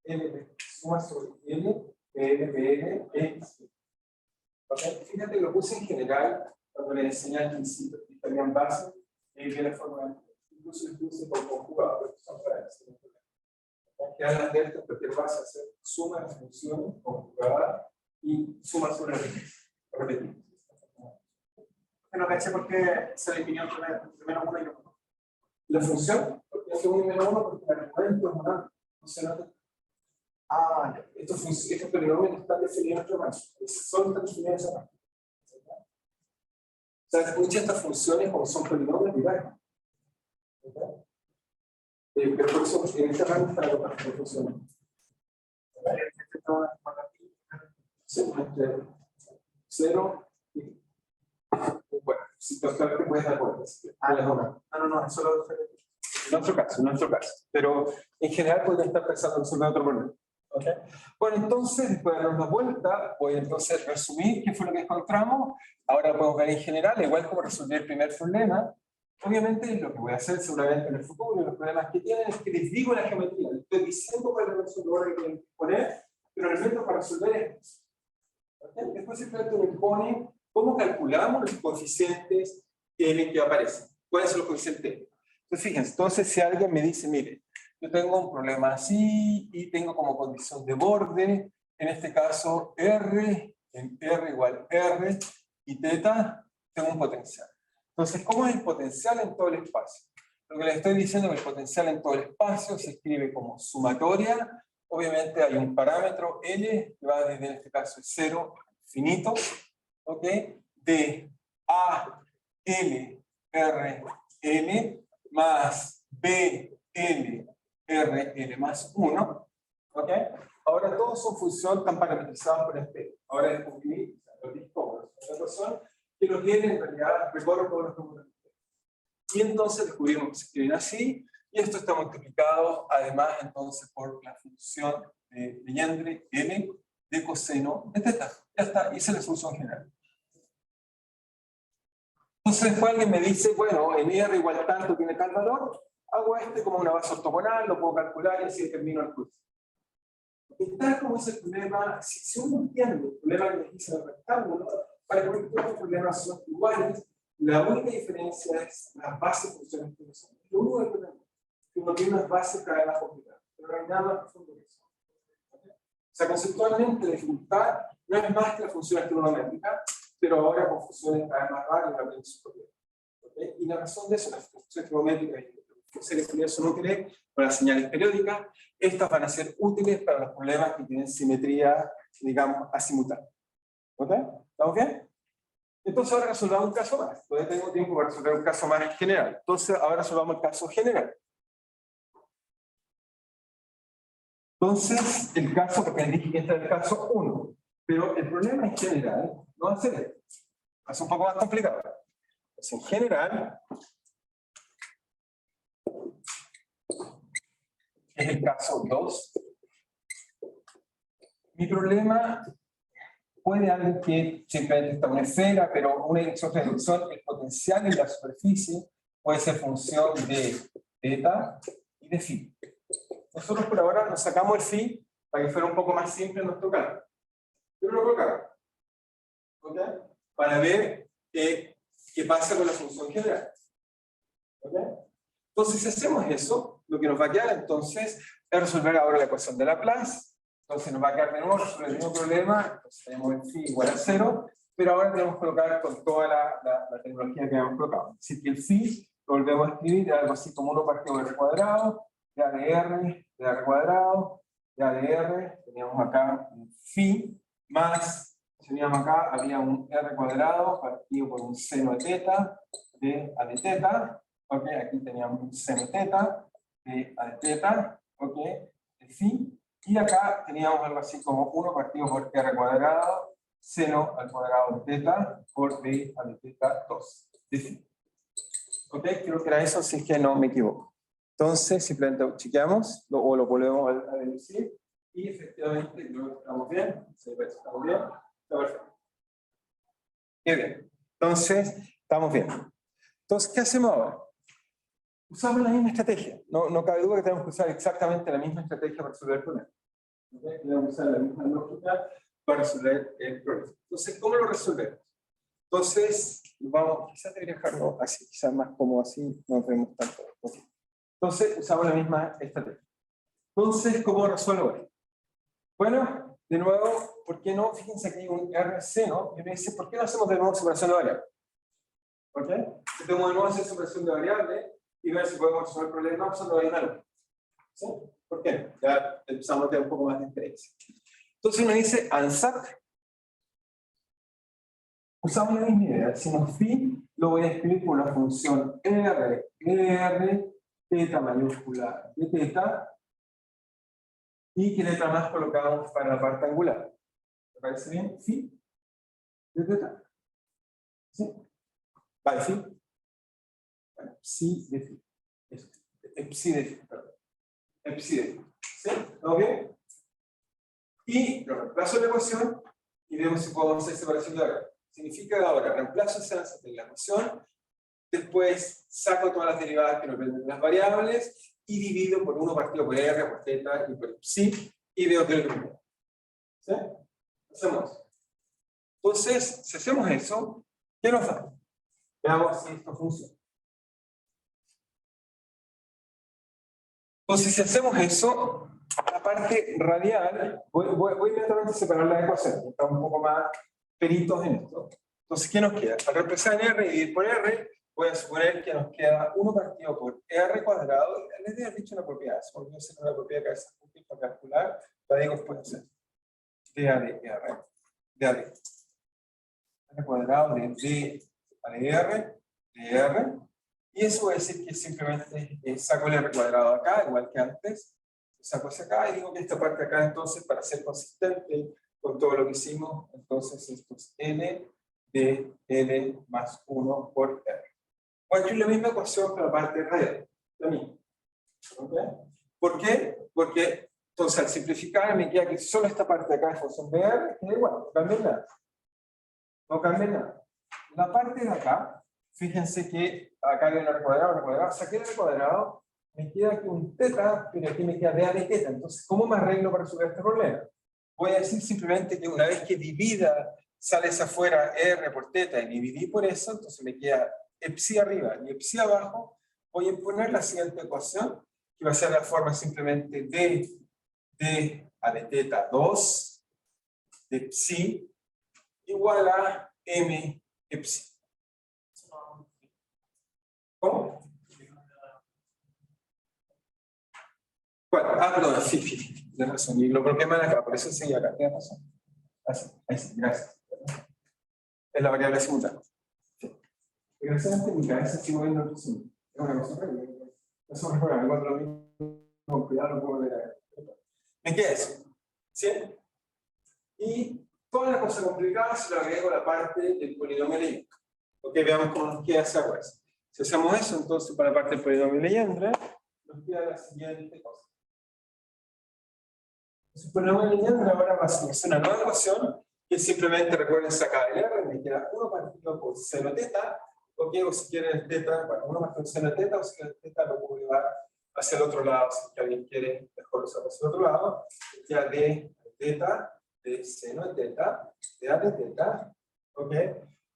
L, suma sobre L, L, X. ¿Ok? Fíjate que lo puse en general, cuando le enseñé al principio, y también base, y viene la forma, incluso lo puse por conjugado, pero son para eso. Quedan las deltas, porque vas a hacer suma de funciones conjugadas y suma sobre X. Repetimos. No caché porque se definió entre menos 1 y 1. La función, porque hace 1 y menos 1, porque el argumento es una. No se nota. Estos polinomios no están definidos entre más. Solo están definidos esa parte. sea, muchas de estas funciones, como son polinomios, divagan. ¿Okay? Pero por eso, en este rango está la cosa que funciona. Entre 0 y... Bueno, si te puedes dar cuenta. No, eso lo En nuestro caso. Pero en general podría estar pensando en resolver otro problema. ¿Okay? Bueno, entonces, después de darnos la vuelta, voy entonces a resumir qué fue lo que encontramos. Ahora lo podemos ver en general, igual como resolví el primer problema. Obviamente, lo que voy a hacer seguramente en el futuro, los problemas que tienen, es que les digo la geometría. Les estoy diciendo cuál es la resolvedora que tienen que poner, pero el método para resolver es. ¿Okay? Después simplemente me pone cómo calculamos los coeficientes que aparecen. ¿Cuáles son los coeficientes? Entonces, fíjense, entonces si alguien me dice, mire, yo tengo un problema así y tengo como condición de borde, en este caso R, en R igual R y teta, tengo un potencial. Entonces, ¿cómo es el potencial en todo el espacio? Lo que les estoy diciendo es que el potencial en todo el espacio se escribe como sumatoria. Obviamente hay un parámetro L que va desde, en este caso, 0 a infinito, ¿ok? De A, L, R, L, más B, L, R, L más 1, ¿ok? Ahora todos son función, están parametrizados por este. Ahora descubrí, los discos, la razón, que los L en realidad recorren todos los números. Y entonces descubrimos que se escriben así, y esto está multiplicado además entonces por la función de Legendre, L, de coseno de teta. Ya está, hice la solución general. Entonces después alguien me dice, bueno, en R igual tanto tiene tal valor, hago este como una base ortogonal, lo puedo calcular y así termino el curso. Tal como es el problema, si uno entiende el problema que les hice en el rectángulo, para que todos los problemas son iguales, la única diferencia es las bases de funciones que son. Lo único que tenemos es que uno tiene unas bases cada vez más complicadas, pero no hay nada más profundo que eso. ¿Okay? O sea, conceptualmente la dificultad no es más que las funciones trigonométricas, pero ahora con funciones cada vez más raras y también superiores. ¿Okay? Y la razón de eso, las funciones trigonométricas y las funciones de son útiles para las señales periódicas. Estas van a ser útiles para los problemas que tienen simetría, digamos, asimultánea. ¿Ok? ¿Estamos bien? Entonces ahora resolvamos un caso más. Todavía tengo tiempo para resolver un caso más general. Entonces ahora resolvamos el caso general. Entonces, el caso, porque les dije que este es el caso 1. Pero el problema en general no va a ser este. Es un poco más complicado. Entonces, en general, es el caso 2. Mi problema puede alguien que simplemente está una esfera, pero una reducción, el potencial en la superficie puede ser función de θ y de φ. Nosotros por ahora nos sacamos el φ para que fuera un poco más simple en nuestro caso. Yo lo colocamos, ¿ok? Para ver qué pasa con la función general. ¿Ok? Entonces, si hacemos eso, lo que nos va a quedar entonces es resolver ahora la ecuación de Laplace. Entonces nos va a quedar de nuevo sobre el mismo problema. Entonces tenemos el phi igual a 0, pero ahora tenemos que colocar con toda la tecnología que habíamos colocado. Es decir, que el phi lo volvemos a escribir de algo así como 1 partido de r cuadrado, de a de r cuadrado, de a de r, teníamos acá un phi, más, teníamos acá, había un r cuadrado partido por un seno de teta, de a de teta. Ok, aquí teníamos un seno teta, de a de teta, ok, el phi. Y acá teníamos algo así como 1 partido por r cuadrado, seno al cuadrado de teta, por b a de teta 2. De phi. Ok, creo que era eso, si es que no me equivoco. Entonces, simplemente chequeamos, o lo volvemos a deducir, y efectivamente, estamos bien, estamos bien, está perfecto. Muy bien. Entonces, estamos bien. Entonces, ¿qué hacemos ahora? Usamos la misma estrategia. No cabe duda que tenemos que usar exactamente la misma estrategia para resolver el problema. ¿Okay? Tenemos que usar la misma lógica para resolver el problema. Entonces, ¿cómo lo resolvemos? Entonces, vamos, quizás debería dejarlo así, quizás más como así, no tenemos tanto. Okay. Entonces, usamos la misma estrategia. Entonces, ¿cómo resuelvo esto? Bueno, de nuevo, ¿por qué no? Fíjense aquí un R seno, y me dice, ¿por qué no hacemos de nuevo separación de variables? ¿Ok? Entonces, tenemos de nuevo hacer separación de variables y ver si podemos resolver el problema usando la misma. ¿Sí? ¿Por qué? Ya empezamos a tener un poco más de experiencia. Entonces me dice ANSAT usamos la misma idea. Decimos phi, lo voy a escribir por la función r, teta mayúscula de teta, y qué letra más colocamos para la parte angular. ¿Te parece bien? Phi de teta. ¿Sí? Vale, phi. Bueno, psi de phi. Psi de phi, perdón. Psi de phi. ¿Sí? ¿Todo bien? Y lo reemplazo en la ecuación y vemos si podemos hacer separación de ahora. Significa que ahora reemplazo esa en la ecuación, después saco todas las derivadas que nos venden las variables y divido por 1 partido por r, por teta y por psi y veo que es lo mismo. ¿Sí? Hacemos. Entonces, si hacemos eso, ¿qué nos da? Veamos si esto funciona. Entonces, si hacemos eso, la parte radial, voy inmediatamente a separar la ecuación, estamos un poco más peritos en esto. Entonces, ¿qué nos queda? Al reemplazar en r y dividir por r, voy a suponer que nos queda 1 partido por r cuadrado. Les he dicho una propiedad, se me olvidó hacer una propiedad que a veces es útil para calcular, la digo después de hacer. dA de r, dA de r cuadrado de d a de r, y eso va a decir que simplemente saco el r cuadrado acá, igual que antes, saco hacia acá y digo que esta parte acá, entonces, para ser consistente con todo lo que hicimos, entonces esto es n de n más 1 por r. Voy a escribir la misma ecuación para la parte radial, la misma. ¿Okay? ¿Por qué? Porque, entonces, al simplificar, me queda que solo esta parte de acá es función de r, que igual, no cambia nada. No cambia nada. La parte de acá, fíjense que acá hay un r cuadrado, saqué el r cuadrado, me queda aquí un teta, pero aquí me queda dA de teta. Entonces, ¿cómo me arreglo para resolver este problema? Voy a decir simplemente que una vez que divida, sales afuera r por teta y dividí por eso, entonces me queda psi arriba y psi abajo. Voy a imponer la siguiente ecuación, que va a ser la forma simplemente de a de teta 2 de psi igual a m psi. ¿Cómo? Bueno, perdón, sí, tienes razón. Y lo bloqueé mal acá, por eso seguía acá, tienes razón. Así, ahí sí, gracias. Es la variable simultánea. Sí. Desgraciadamente mi cabeza sigue moviendo el signo. Es una cosa horrible. Eso es bueno, cuando lo mismo con cuidado lo puedo ver ahí. ¿Me queda eso? ¿Sí? Y toda la cosa complicada se la agrego a la parte del polinomio Legendre. Ok, veamos cómo nos queda esa cosa. Si hacemos eso, entonces para la parte del polinomio Legendre, nos queda la siguiente cosa. El polinomio Legendre ahora va a ser una nueva ecuación que simplemente recuerden sacar el r, me queda 1 partido por seno teta, ok, o si quieren el teta, bueno, 1 partido por seno teta, o si quieren el teta lo puedo llevar hacia el otro lado, si alguien quiere mejor usarlo hacia el otro lado, ya de teta, de seno de teta, de a de teta, ok,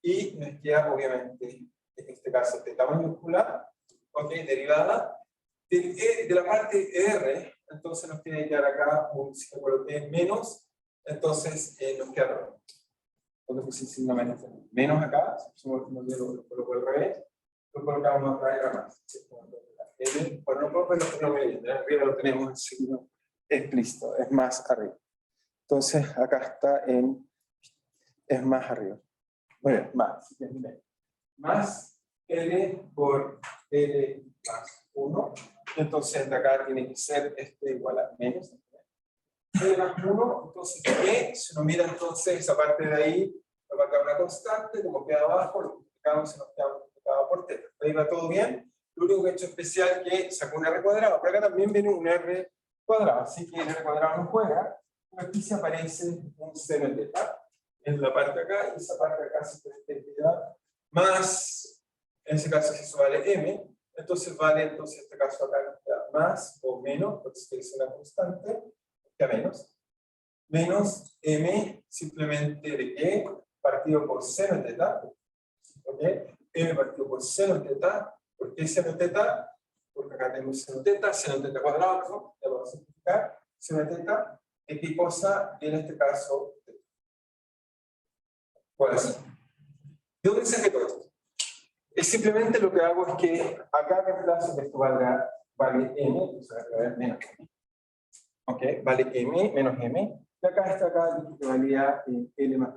y me queda obviamente, en este caso, teta mayúscula, ok, derivada de la parte r, entonces nos tiene que quedar acá, si me coloqué menos, entonces nos queda raro. Entonces, si no menos acá, si lo coloco al revés, lo colocamos acá y acá más. Bueno, no puedo verlo, arriba lo tenemos en signo explícito, es más arriba. Entonces, acá está es más arriba. Muy bien, más. Más L por L más 1. Entonces, de acá tiene que ser igual a menos. L más 1, entonces, ¿qué? Si uno mira entonces esa parte de ahí, nos va a quedar una constante, como queda abajo, lo multiplicamos y nos queda multiplicado por teta. Ahí va todo bien. Lo único que he hecho especial es que sacó un r cuadrado, pero acá también viene un r cuadrado, así que el r cuadrado no juega, pero aquí se aparece un seno teta, en la parte de acá, y esa parte de acá se puede quedar más, en ese caso si eso vale m, entonces vale, entonces en este caso acá queda más o menos, porque si es una constante, queda menos m simplemente de qué, partido por seno teta, ¿ok? M partido por seno teta. ¿Por qué seno teta? Porque acá tenemos seno teta cuadrado, ¿no? Ya vamos a simplificar. Seno teta, ¿de qué cosa? En este caso, teta. ¿Cuál es? ¿De dónde saqué todo esto? Es simplemente lo que hago es que acá reemplazo que esto vale m, o sea, menos m. ¿Ok? Vale m menos m. Y acá está acá que valía l más.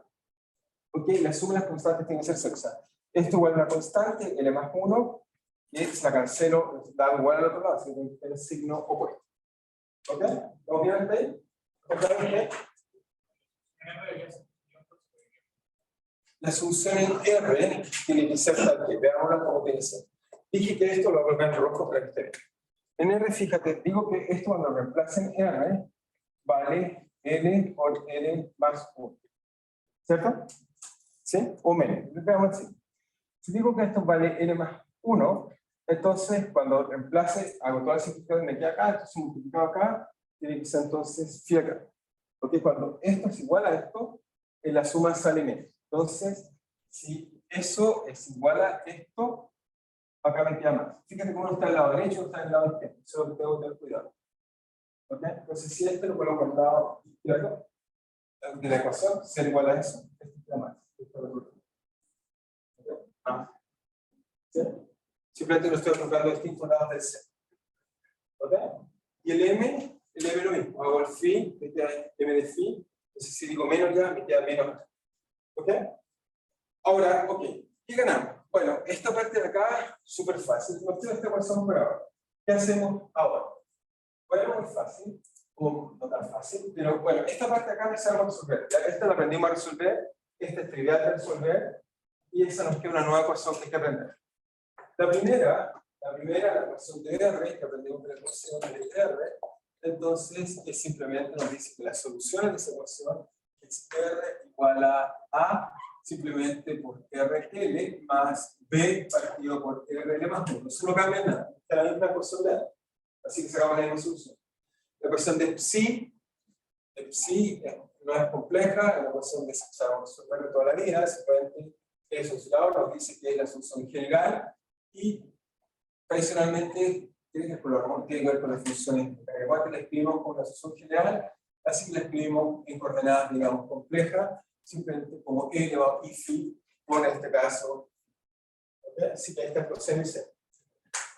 ¿Ok? La suma de las constantes tiene que ser cero. O sea, esto igual a una constante, L más 1, y la cancelo, da igual al otro lado, así que tiene el signo opuesto. ¿Ok? ¿Estamos bien hasta ahí? ¿Está bien? La solución en R tiene que ser tal que veámosla como tiene que ser. Dije que esto lo voy a colocar en rojo para que esté bien. En R, fíjate, digo que esto cuando reemplacen R vale L por L más 1. ¿Cierto? ¿Sí? O menos. Veamos así. Si digo que esto vale L más 1, entonces cuando reemplace, hago toda la simplificación, me queda acá, entonces multiplicado acá, tiene que ser entonces phi acá. Porque cuando esto es igual a esto, en la suma sale menos. Entonces, si eso es igual a esto, acá me queda más. Fíjate cómo está el lado derecho o está el lado izquierdo. Eso es lo que tengo que tener cuidado. ¿Ok? Entonces, si este lo coloco al lado izquierdo de la ecuación, ser igual a eso, esto queda más. ¿Sí? Simplemente lo estoy colocando a distintos lados del C. ¿Ok? Y el M lo mismo. Hago el phi, me queda M de phi. Entonces, si digo menos ya, me queda menos. ¿Ok? Ahora, ok. ¿Qué ganamos? Bueno, esta parte de acá, súper fácil. Nos queda esta ecuación por ahora. ¿Qué hacemos ahora? Bueno, muy fácil. O no tan fácil, pero bueno, esta parte de acá empezamos a resolver. Ya esta la aprendimos a resolver. Esta es trivial de resolver. Y esa nos queda una nueva ecuación que hay que aprender. La primera, la ecuación de R, que aprendimos de la ecuación de R, entonces es simplemente nos dice que la solución de esa ecuación es R igual a simplemente por RL más B partido por RL más 1. Eso no cambia nada, está la misma ecuación de R. Así que sacamos la misma solución. La ecuación de psi no es compleja, la ecuación de sabemos resolver toda la vida, simplemente eso, su lado nos dice que es la solución general. Y tradicionalmente tiene que ver con las funciones. Igual que la escribimos con la solución general, así que la escribimos en coordenadas, digamos, complejas, simplemente como E elevado a phi, por este caso. ¿Okay? Así que esta es coseno y seno.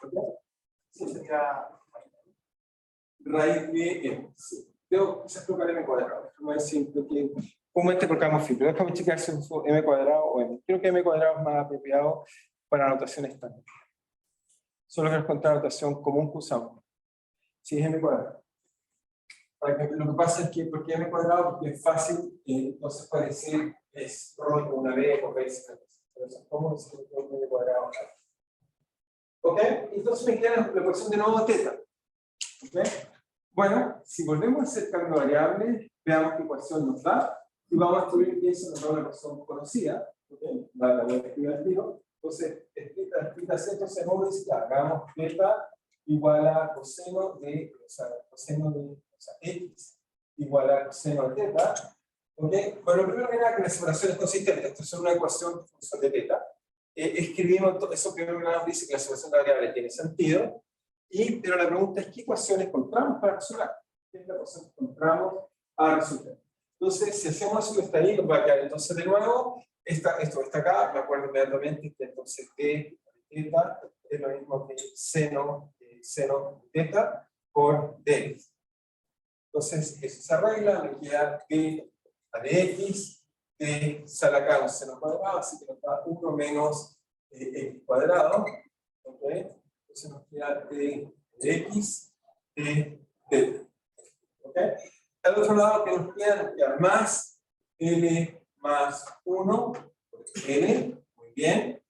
¿Okay? Sí, sería raíz de M. Sí. Debo quizás colocar M cuadrado. Es más simple que comúnmente colocamos phi, pero déjame checar si uso M cuadrado o M. Creo que M cuadrado es más apropiado para anotación estándar. Solo que nos cuenta la notación común que usamos. Si es M cuadrado. Lo que pasa es que, ¿por qué M cuadrado? Porque es fácil, entonces puede decir es rho una vez o veces. Entonces, ¿cómo decir que es M cuadrado? ¿Ok? Entonces me queda la ecuación de nuevo teta. ¿Ok? Bueno, si volvemos a hacer cambio de variables, veamos qué ecuación nos da. Y vamos a descubrir que eso nos da una ecuación conocida. ¿Ok? La voy a escribir al tiro. Entonces, entonces vamos a decir, hagamos teta igual a coseno de, x igual a coseno de teta. ¿Ok? Bueno, primero que nada, que la separación es consistente. Esto es una ecuación de función de teta. Escribimos eso primero que nada, nos dice que la separación de variables tiene sentido. Pero la pregunta es, ¿qué ecuación encontramos para resolver? ¿Qué es la ecuación que encontramos a resolver? Entonces, si hacemos eso que está ahí, nos va a quedar entonces de nuevo. Esto está acá, me acuerdo inmediatamente que entonces t teta es lo mismo que seno teta por dx. Entonces, eso se arregla, me queda t a dx, t sale acá un seno cuadrado, así que nos da 1 menos x cuadrado. ¿Ok? Entonces nos queda t de x, t teta. ¿Ok? Al otro lado, que nos queda más l más 1 por n, muy bien.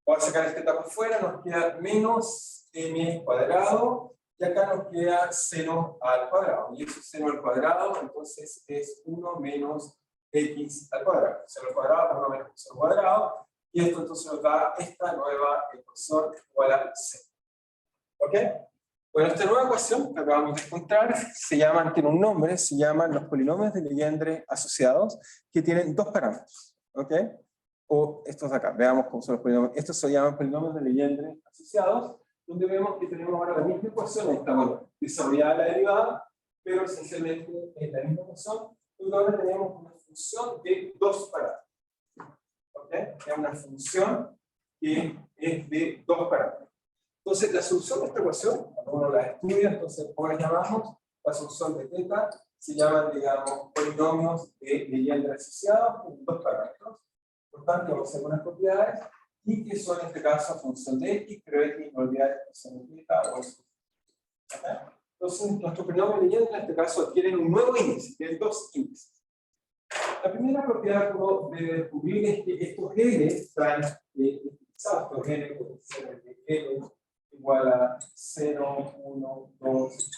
Voy a sacar este tapa afuera, nos queda menos m cuadrado, y acá nos queda seno al cuadrado. Y eso es seno al cuadrado, entonces es 1 menos x al cuadrado. Seno al cuadrado, 1 menos x al cuadrado, y esto entonces nos da esta nueva ecuación igual a c. ¿Ok? Bueno, esta nueva ecuación que acabamos de encontrar tiene un nombre, se llaman los polinomios de Legendre asociados, que tienen dos parámetros. ¿Ok? O estos de acá, veamos cómo son los polinomios. Estos se llaman polinomios de Legendre asociados, donde vemos que tenemos ahora la misma ecuación, está bueno, desarrollada la derivada, pero esencialmente es la misma ecuación, donde ahora tenemos una función de dos parámetros. ¿Ok? Es una función que es de dos parámetros. Entonces, la solución de esta ecuación, cuando uno la estudia, entonces, ¿cómo la llamamos? La solución de teta se llaman, digamos, polinomios de Legendre asociados con dos parámetros. Por tanto, vamos a hacer unas propiedades, y que son en este caso función de x, pero x no olvidar que son de o eso. ¿Okay? Entonces, nuestro polinomio leyendo en este caso adquieren un nuevo índice, tienen dos índices. La primera propiedad que uno debe descubrir es que estos n están estos n pueden ser de n igual a 0, 1, 2,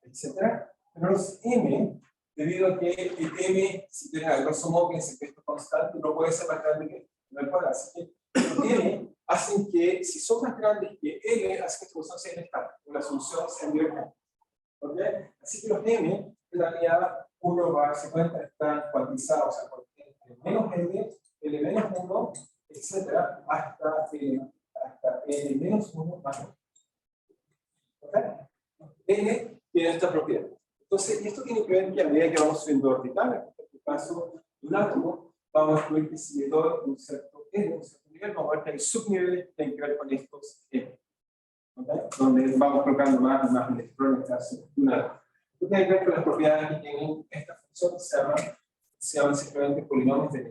etc. Pero los m, debido a que el m, si tienes a grosso modo que es efecto constante, no puede ser más grande que el cuadrado. Así que los m hacen que, si son más grandes que l, hacen que esta función sea inestable, la solución sea indirecta. ¿Okay? Así que los m, en realidad, uno va a darse cuenta que están cuantizados, o sea, menos l menos 1, etcétera, hasta n menos 1 más 1. ¿Okay? N tiene esta propiedad. Entonces, esto tiene que ver que a medida que vamos subiendo orbitales, en este caso, un átomo, vamos a descubrir que si todo un cierto n, un cierto nivel, vamos a ver que hay subniveles que tienen que ver con estos n. ¿Okay? Donde vamos colocando más y más electrones en este caso de un átomo. Esto tiene que ver con las propiedades que tienen esta función, se llaman simplemente polinomios de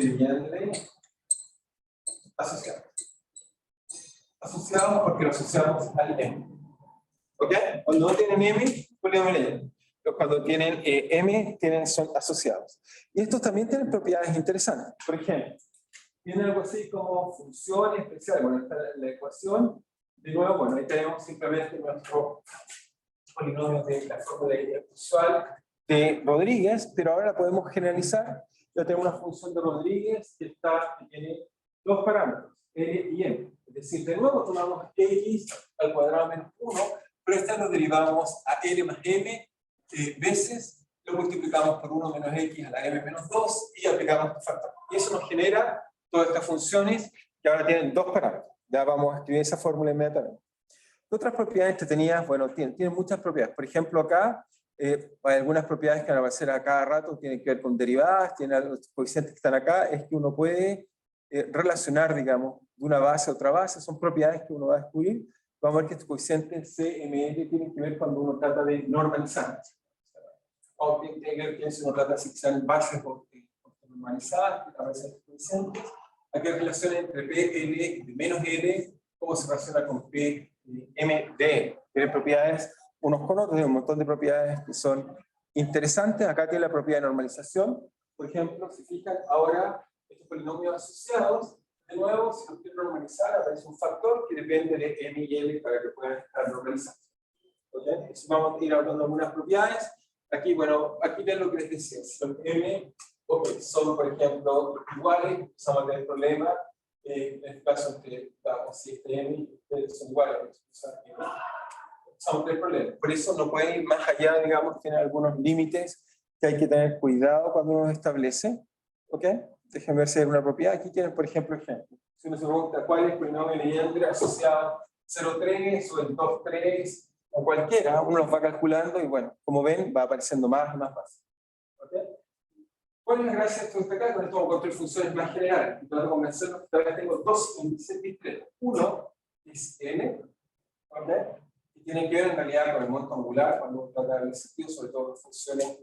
Legendre, asociados. Asociados porque lo asociamos al m. ¿Ok? Cuando no tienen m, polinomio de Legendre. Pero cuando tienen m, son asociados. Y estos también tienen propiedades interesantes. Por ejemplo, tiene algo así como función especial. Bueno, esta es la ecuación. De nuevo, bueno, ahí tenemos simplemente nuestro polinomio de la fórmula usual de Rodríguez, pero ahora la podemos generalizar. Ya tenemos una función de Rodríguez que tiene dos parámetros, L y M. Es decir, de nuevo tomamos X al cuadrado menos 1, pero esta lo derivamos a L más M veces, lo multiplicamos por 1 menos X a la M menos 2 y aplicamos este factor. Y eso nos genera todas estas funciones que ahora tienen dos parámetros. Ya vamos a escribir esa fórmula inmediatamente. Otras propiedades entretenidas, bueno, tienen muchas propiedades. Por ejemplo, acá hay algunas propiedades que van a aparecer a cada rato, tienen que ver con derivadas, tienen los coeficientes que están acá, es que uno puede relacionar, digamos, de una base a otra base, son propiedades que uno va a descubrir. Vamos a ver que estos coeficientes CML tienen que ver cuando uno trata de normalizar. O tiene que ver que si uno trata de que sean bases normalizadas, que aparecen estos coeficientes. Aquí hay relaciones entre P, L y menos L, cómo se relaciona con P, M, D. Tiene propiedades unos con otros, hay un montón de propiedades que son interesantes. Acá tiene la propiedad de normalización. Por ejemplo, si fijan, ahora estos polinomios asociados, de nuevo, si los quiero normalizar, aparece un factor que depende de M y L para que puedan estar normalizados. ¿Okay? Entonces vamos a ir hablando de algunas propiedades. Aquí, bueno, aquí ven lo que les decía. Si los M son, por ejemplo, iguales, empezamos a tener problemas. En este caso, si este M y ustedes son iguales, son tres problemas. Por eso no pueden ir más allá, digamos, tiene algunos límites que hay que tener cuidado cuando uno establece. ¿Ok? Déjenme ver si hay una propiedad. Aquí tienen, por ejemplo, si uno se pregunta cuál es el polinomio de Legendre asociado 0,3 o el 2,3 o cualquiera, uno los va calculando y bueno, como ven, va apareciendo más y más fácil. ¿Ok? ¿Cuál es la gracia de esto de acá? Con esto vamos a construir funciones más generales. Y trato de convencernos que todavía tengo dos índices discretos. Uno es n, ¿ok? Y tiene que ver en realidad con el monto angular, cuando uno trata de ver sentido, sobre todo funciones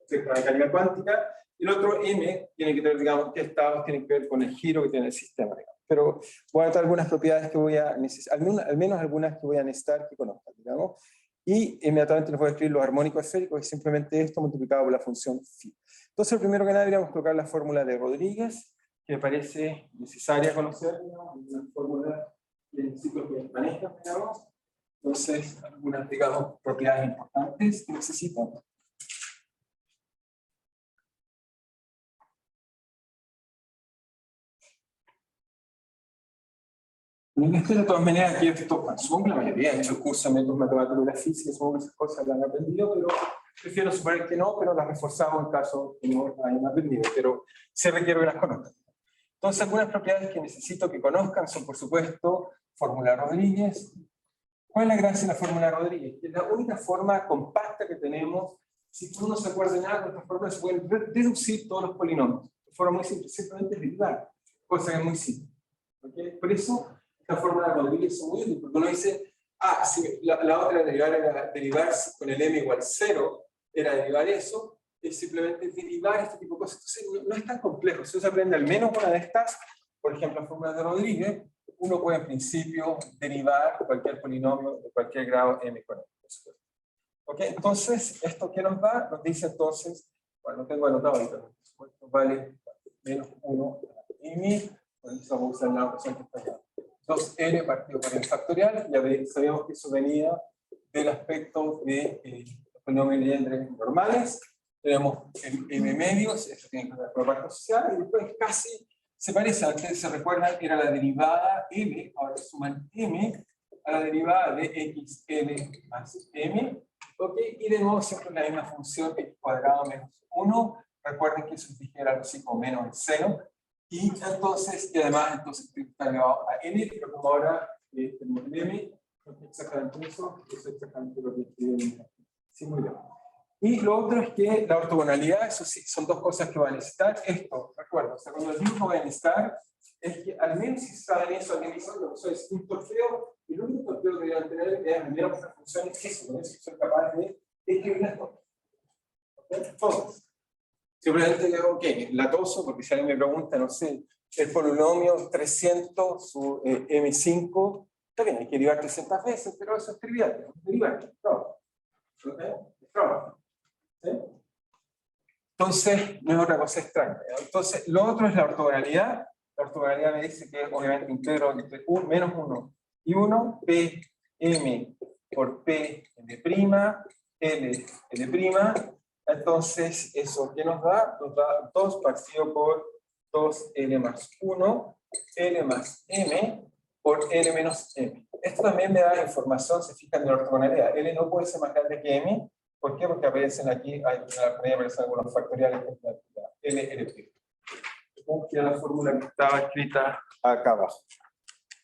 de mecánica cuántica. Y el otro m tiene que ver, digamos, qué estados tienen que ver con el giro que tiene el sistema. Digamos. Pero voy a tratar algunas propiedades que voy a necesitar, al menos algunas que voy a necesitar que conozcan, digamos. Y inmediatamente les voy a escribir los armónicos esféricos, que es simplemente esto multiplicado por la función phi. Entonces, lo primero que nada, deberíamos colocar la fórmula de Rodríguez, que me parece necesaria conocer, una fórmula que necesito que manejen, digamos. Entonces, algunas, digamos, propiedades importantes que necesitan. De todas maneras, aquí supongo que la mayoría ha hecho el curso de métodos matemáticos de la física, supongo que esas cosas las han aprendido, pero prefiero suponer que no, pero las reforzamos en caso que no las hayan aprendido, pero sí requiero que las conozcan. Entonces, algunas propiedades que necesito que conozcan son, por supuesto, fórmula Rodríguez. ¿Cuál es la gracia de la fórmula Rodríguez? Que es la única forma compacta que tenemos. Si uno no se acuerda de nada, con esta fórmula se pueden deducir todos los polinomios. De forma muy simple, simplemente derivar, cosa que es muy simple. ¿Okay? Por eso, esta fórmula de Rodríguez es muy útil, porque uno dice, si la otra era derivar con el m igual 0, era derivar eso, es simplemente derivar este tipo de cosas. Entonces, no es tan complejo. Si uno se aprende al menos una de estas, por ejemplo, la fórmula de Rodríguez, uno puede en principio derivar cualquier polinomio de cualquier grado m con n. ¿Ok? Entonces, ¿esto qué nos da? Nos dice entonces, bueno, no tengo anotado ahorita, por supuesto, vale menos 1 y mi, por eso vamos a usar la opción que está acá. 2n partido por el factorial, ya sabíamos que eso venía del aspecto de los polinomios de Legendre normales. Tenemos el m medios, esto tiene que ver con la parte asociada, y después casi se parece, antes se recuerdan, era la derivada m, ahora suman m a la derivada de xn más m, ¿ok? Y de nuevo siempre la misma función x cuadrado menos 1, recuerden que eso significa algo así como menos el seno, y entonces, y además entonces está elevado a n, pero como ahora tenemos m, es exactamente eso es exactamente lo que escribimos. Sí, muy bien. Y lo otro es que la ortogonalidad, eso sí, son dos cosas que van a necesitar. Esto, recuerda, o sea, cuando el mismo va a necesitar, es que al menos si saben eso, al menos es un torpeo, y el único torpeo que deben tener es primero que esta función es eso, con eso son capaces de escribir esto. ¿Ok? Todos. Simplemente digo, ok, latoso, porque si alguien me pregunta, no sé, el polinomio 300, su M5, está bien, hay que derivar 300 veces, pero eso es trivial, derivar, no. ¿Ok? ¿Sí? Entonces, no es otra cosa extraña. Entonces, lo otro es la ortogonalidad. La ortogonalidad me dice que obviamente integro entre menos 1 y 1, Pm por P L, L'. Entonces, ¿eso qué nos da? Nos da 2 partido por 2L más 1, L más M por L menos M. Esto también me da información, se fijan en la ortogonalidad. L no puede ser más grande que M. ¿Por qué? Porque aparecen aquí, aparecen algunos factoriales de L, L'. Vamos a la fórmula que estaba escrita acá abajo.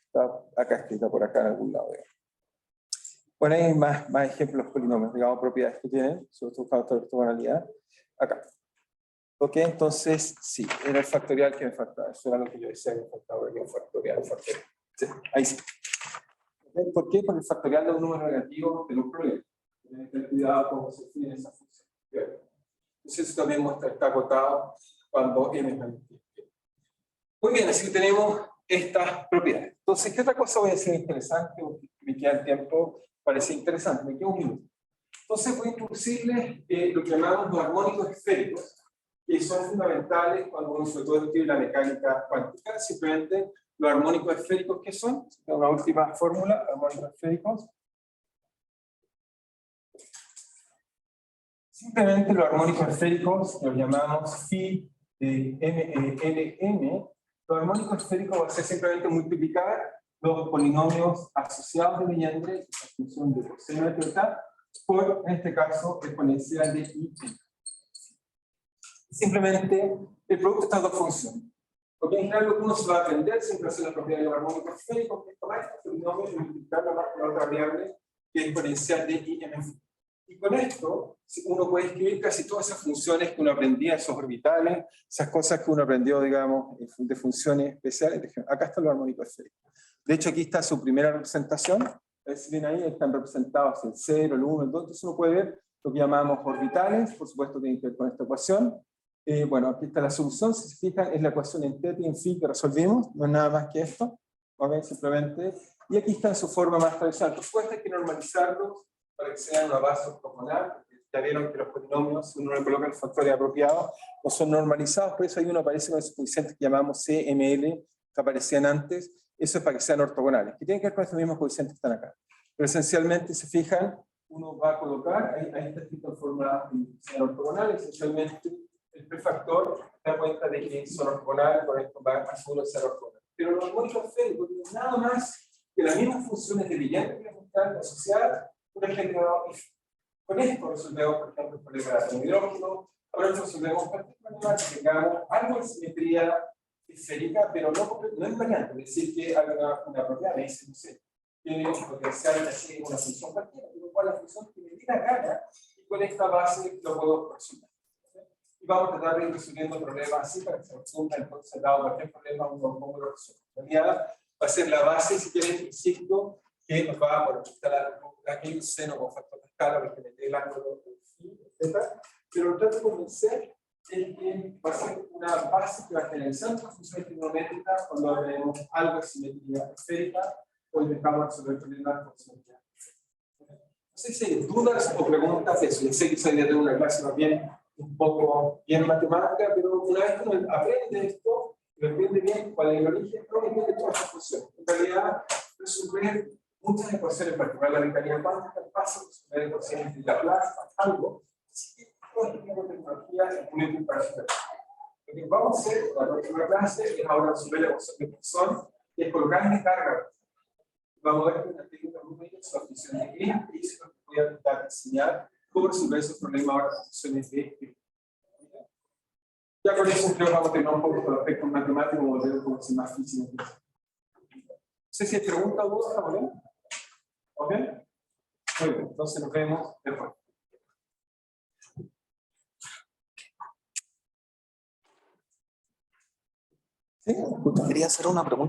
Está acá escrita por acá en algún lado. Bueno, hay más ejemplos polinomios, digamos, propiedades que tienen, sobre todo factor de ortogonalidad. Acá. Ok, entonces, sí, era el factorial que me faltaba. Eso era lo que yo decía que me faltaba, el factorial. Sí, ahí sí. ¿Por qué? Porque el factorial de un número negativo de un problema. Tienes que tener cuidado cómo se define esa función. Entonces, eso también está acotado cuando m es negativo. Muy bien, así que tenemos estas propiedades. Entonces, ¿qué otra cosa voy a decir interesante? Me queda el tiempo, parece interesante, me queda un minuto. Entonces, voy a introducirles lo que llamamos los armónicos esféricos, que son fundamentales cuando uno sobre todo escribe la mecánica cuántica. Simplemente, los armónicos esféricos, ¿qué son? Una última fórmula, armónicos esféricos. Simplemente los armónicos esféricos los llamamos phi de m. Los armónicos esféricos va a ser simplemente multiplicar los polinomios asociados de Legendre, la función de coseno de θ, por, en este caso, exponencial de i. Simplemente el producto de estas dos funciones. Porque en general lo que uno se va a aprender siempre es la propiedad de los armónicos esféricos, que es tomar estos polinomios y multiplicarlo más con la otra variable, que es exponencial de i m. Y con esto uno puede escribir casi todas esas funciones que uno aprendía, esos orbitales, esas cosas que uno aprendió, digamos, de funciones especiales. Acá están los armónicos esféricos. De hecho, aquí está su primera representación. Si ven ahí, están representados el 0, el 1, el 2. Entonces uno puede ver lo que llamamos orbitales. Por supuesto, tiene que ver con esta ecuación. Bueno, aquí está la solución. Si se fijan, es la ecuación en θ y en phi que resolvimos. No es nada más que esto. ¿Okay? Simplemente. Y aquí está en su forma más tradicional. Por supuesto, hay que normalizarlos para que sean una base ortogonal. Ya vieron que los polinomios, si uno le coloca el factor apropiado, no son normalizados, por eso ahí uno aparece con esos coeficientes que llamamos CML, que aparecían antes. Eso es para que sean ortogonales, que tienen que ver con estos mismos coeficientes que están acá. Pero esencialmente, se fijan, uno va a colocar, ahí está escrito en forma de sean ortogonales, esencialmente el prefactor da cuenta de que son ortogonales, por esto va a seguro ser ortogonal. Pero los armónicos esféricos no es nada más que las mismas funciones de Legendre que les están asociadas. Por ejemplo, con esto resolvemos, por ejemplo, el problema del átomo hidrógeno. Por esto resolvemos cualquier problema que tengamos algo de simetría esférica, pero no es variante. Es decir, que hay una propiedad, me dice, no sé, tiene un potencial de hacer una función cualquiera, pero cual la función que me dé la gana, y con esta base lo puedo resolver. Y vamos a tratar de ir resolviendo problemas así para que se entienda, entonces, dado cualquier problema, uno cómo lo resuelve. En realidad, va a ser la base, si quieren, insisto, que nos va a aquí un seno con factor de escala, porque me dé el ángulo, etc. pero trato de convencer es que va a ser una base que va a generalizar las funciones trigonométricas cuando tenemos algo de simetría esférica o intentamos resolver problemas con simetría. No sé si hay dudas o preguntas de eso. Yo sé que esa idea de una clase más bien un poco bien matemática, pero una vez que uno aprende esto, lo entiende bien cuál es el origen, no entiende todas las funciones. En realidad, resolver muchas ecuaciones, en particular la mecánica cuántica, pasa a resolver ecuaciones de Laplace, algo. Así que toda esta tecnología es muy útil para resolver. Lo que vamos a hacer en la próxima clase es ahora resolver la ecuación de Poisson, que es colocar en carga. Vamos a ver que una técnica muy buena es la función de E, y eso es lo que voy a intentar enseñar cómo resolver esos problemas ahora con funciones de E. Ya con eso creo que vamos a tener un poco con aspectos matemáticos, volver un poco más físico. No sé si hay preguntas o dudas, ¿está bien? ¿Ok? Muy bien, entonces nos vemos después. Sí, quería hacer una pregunta.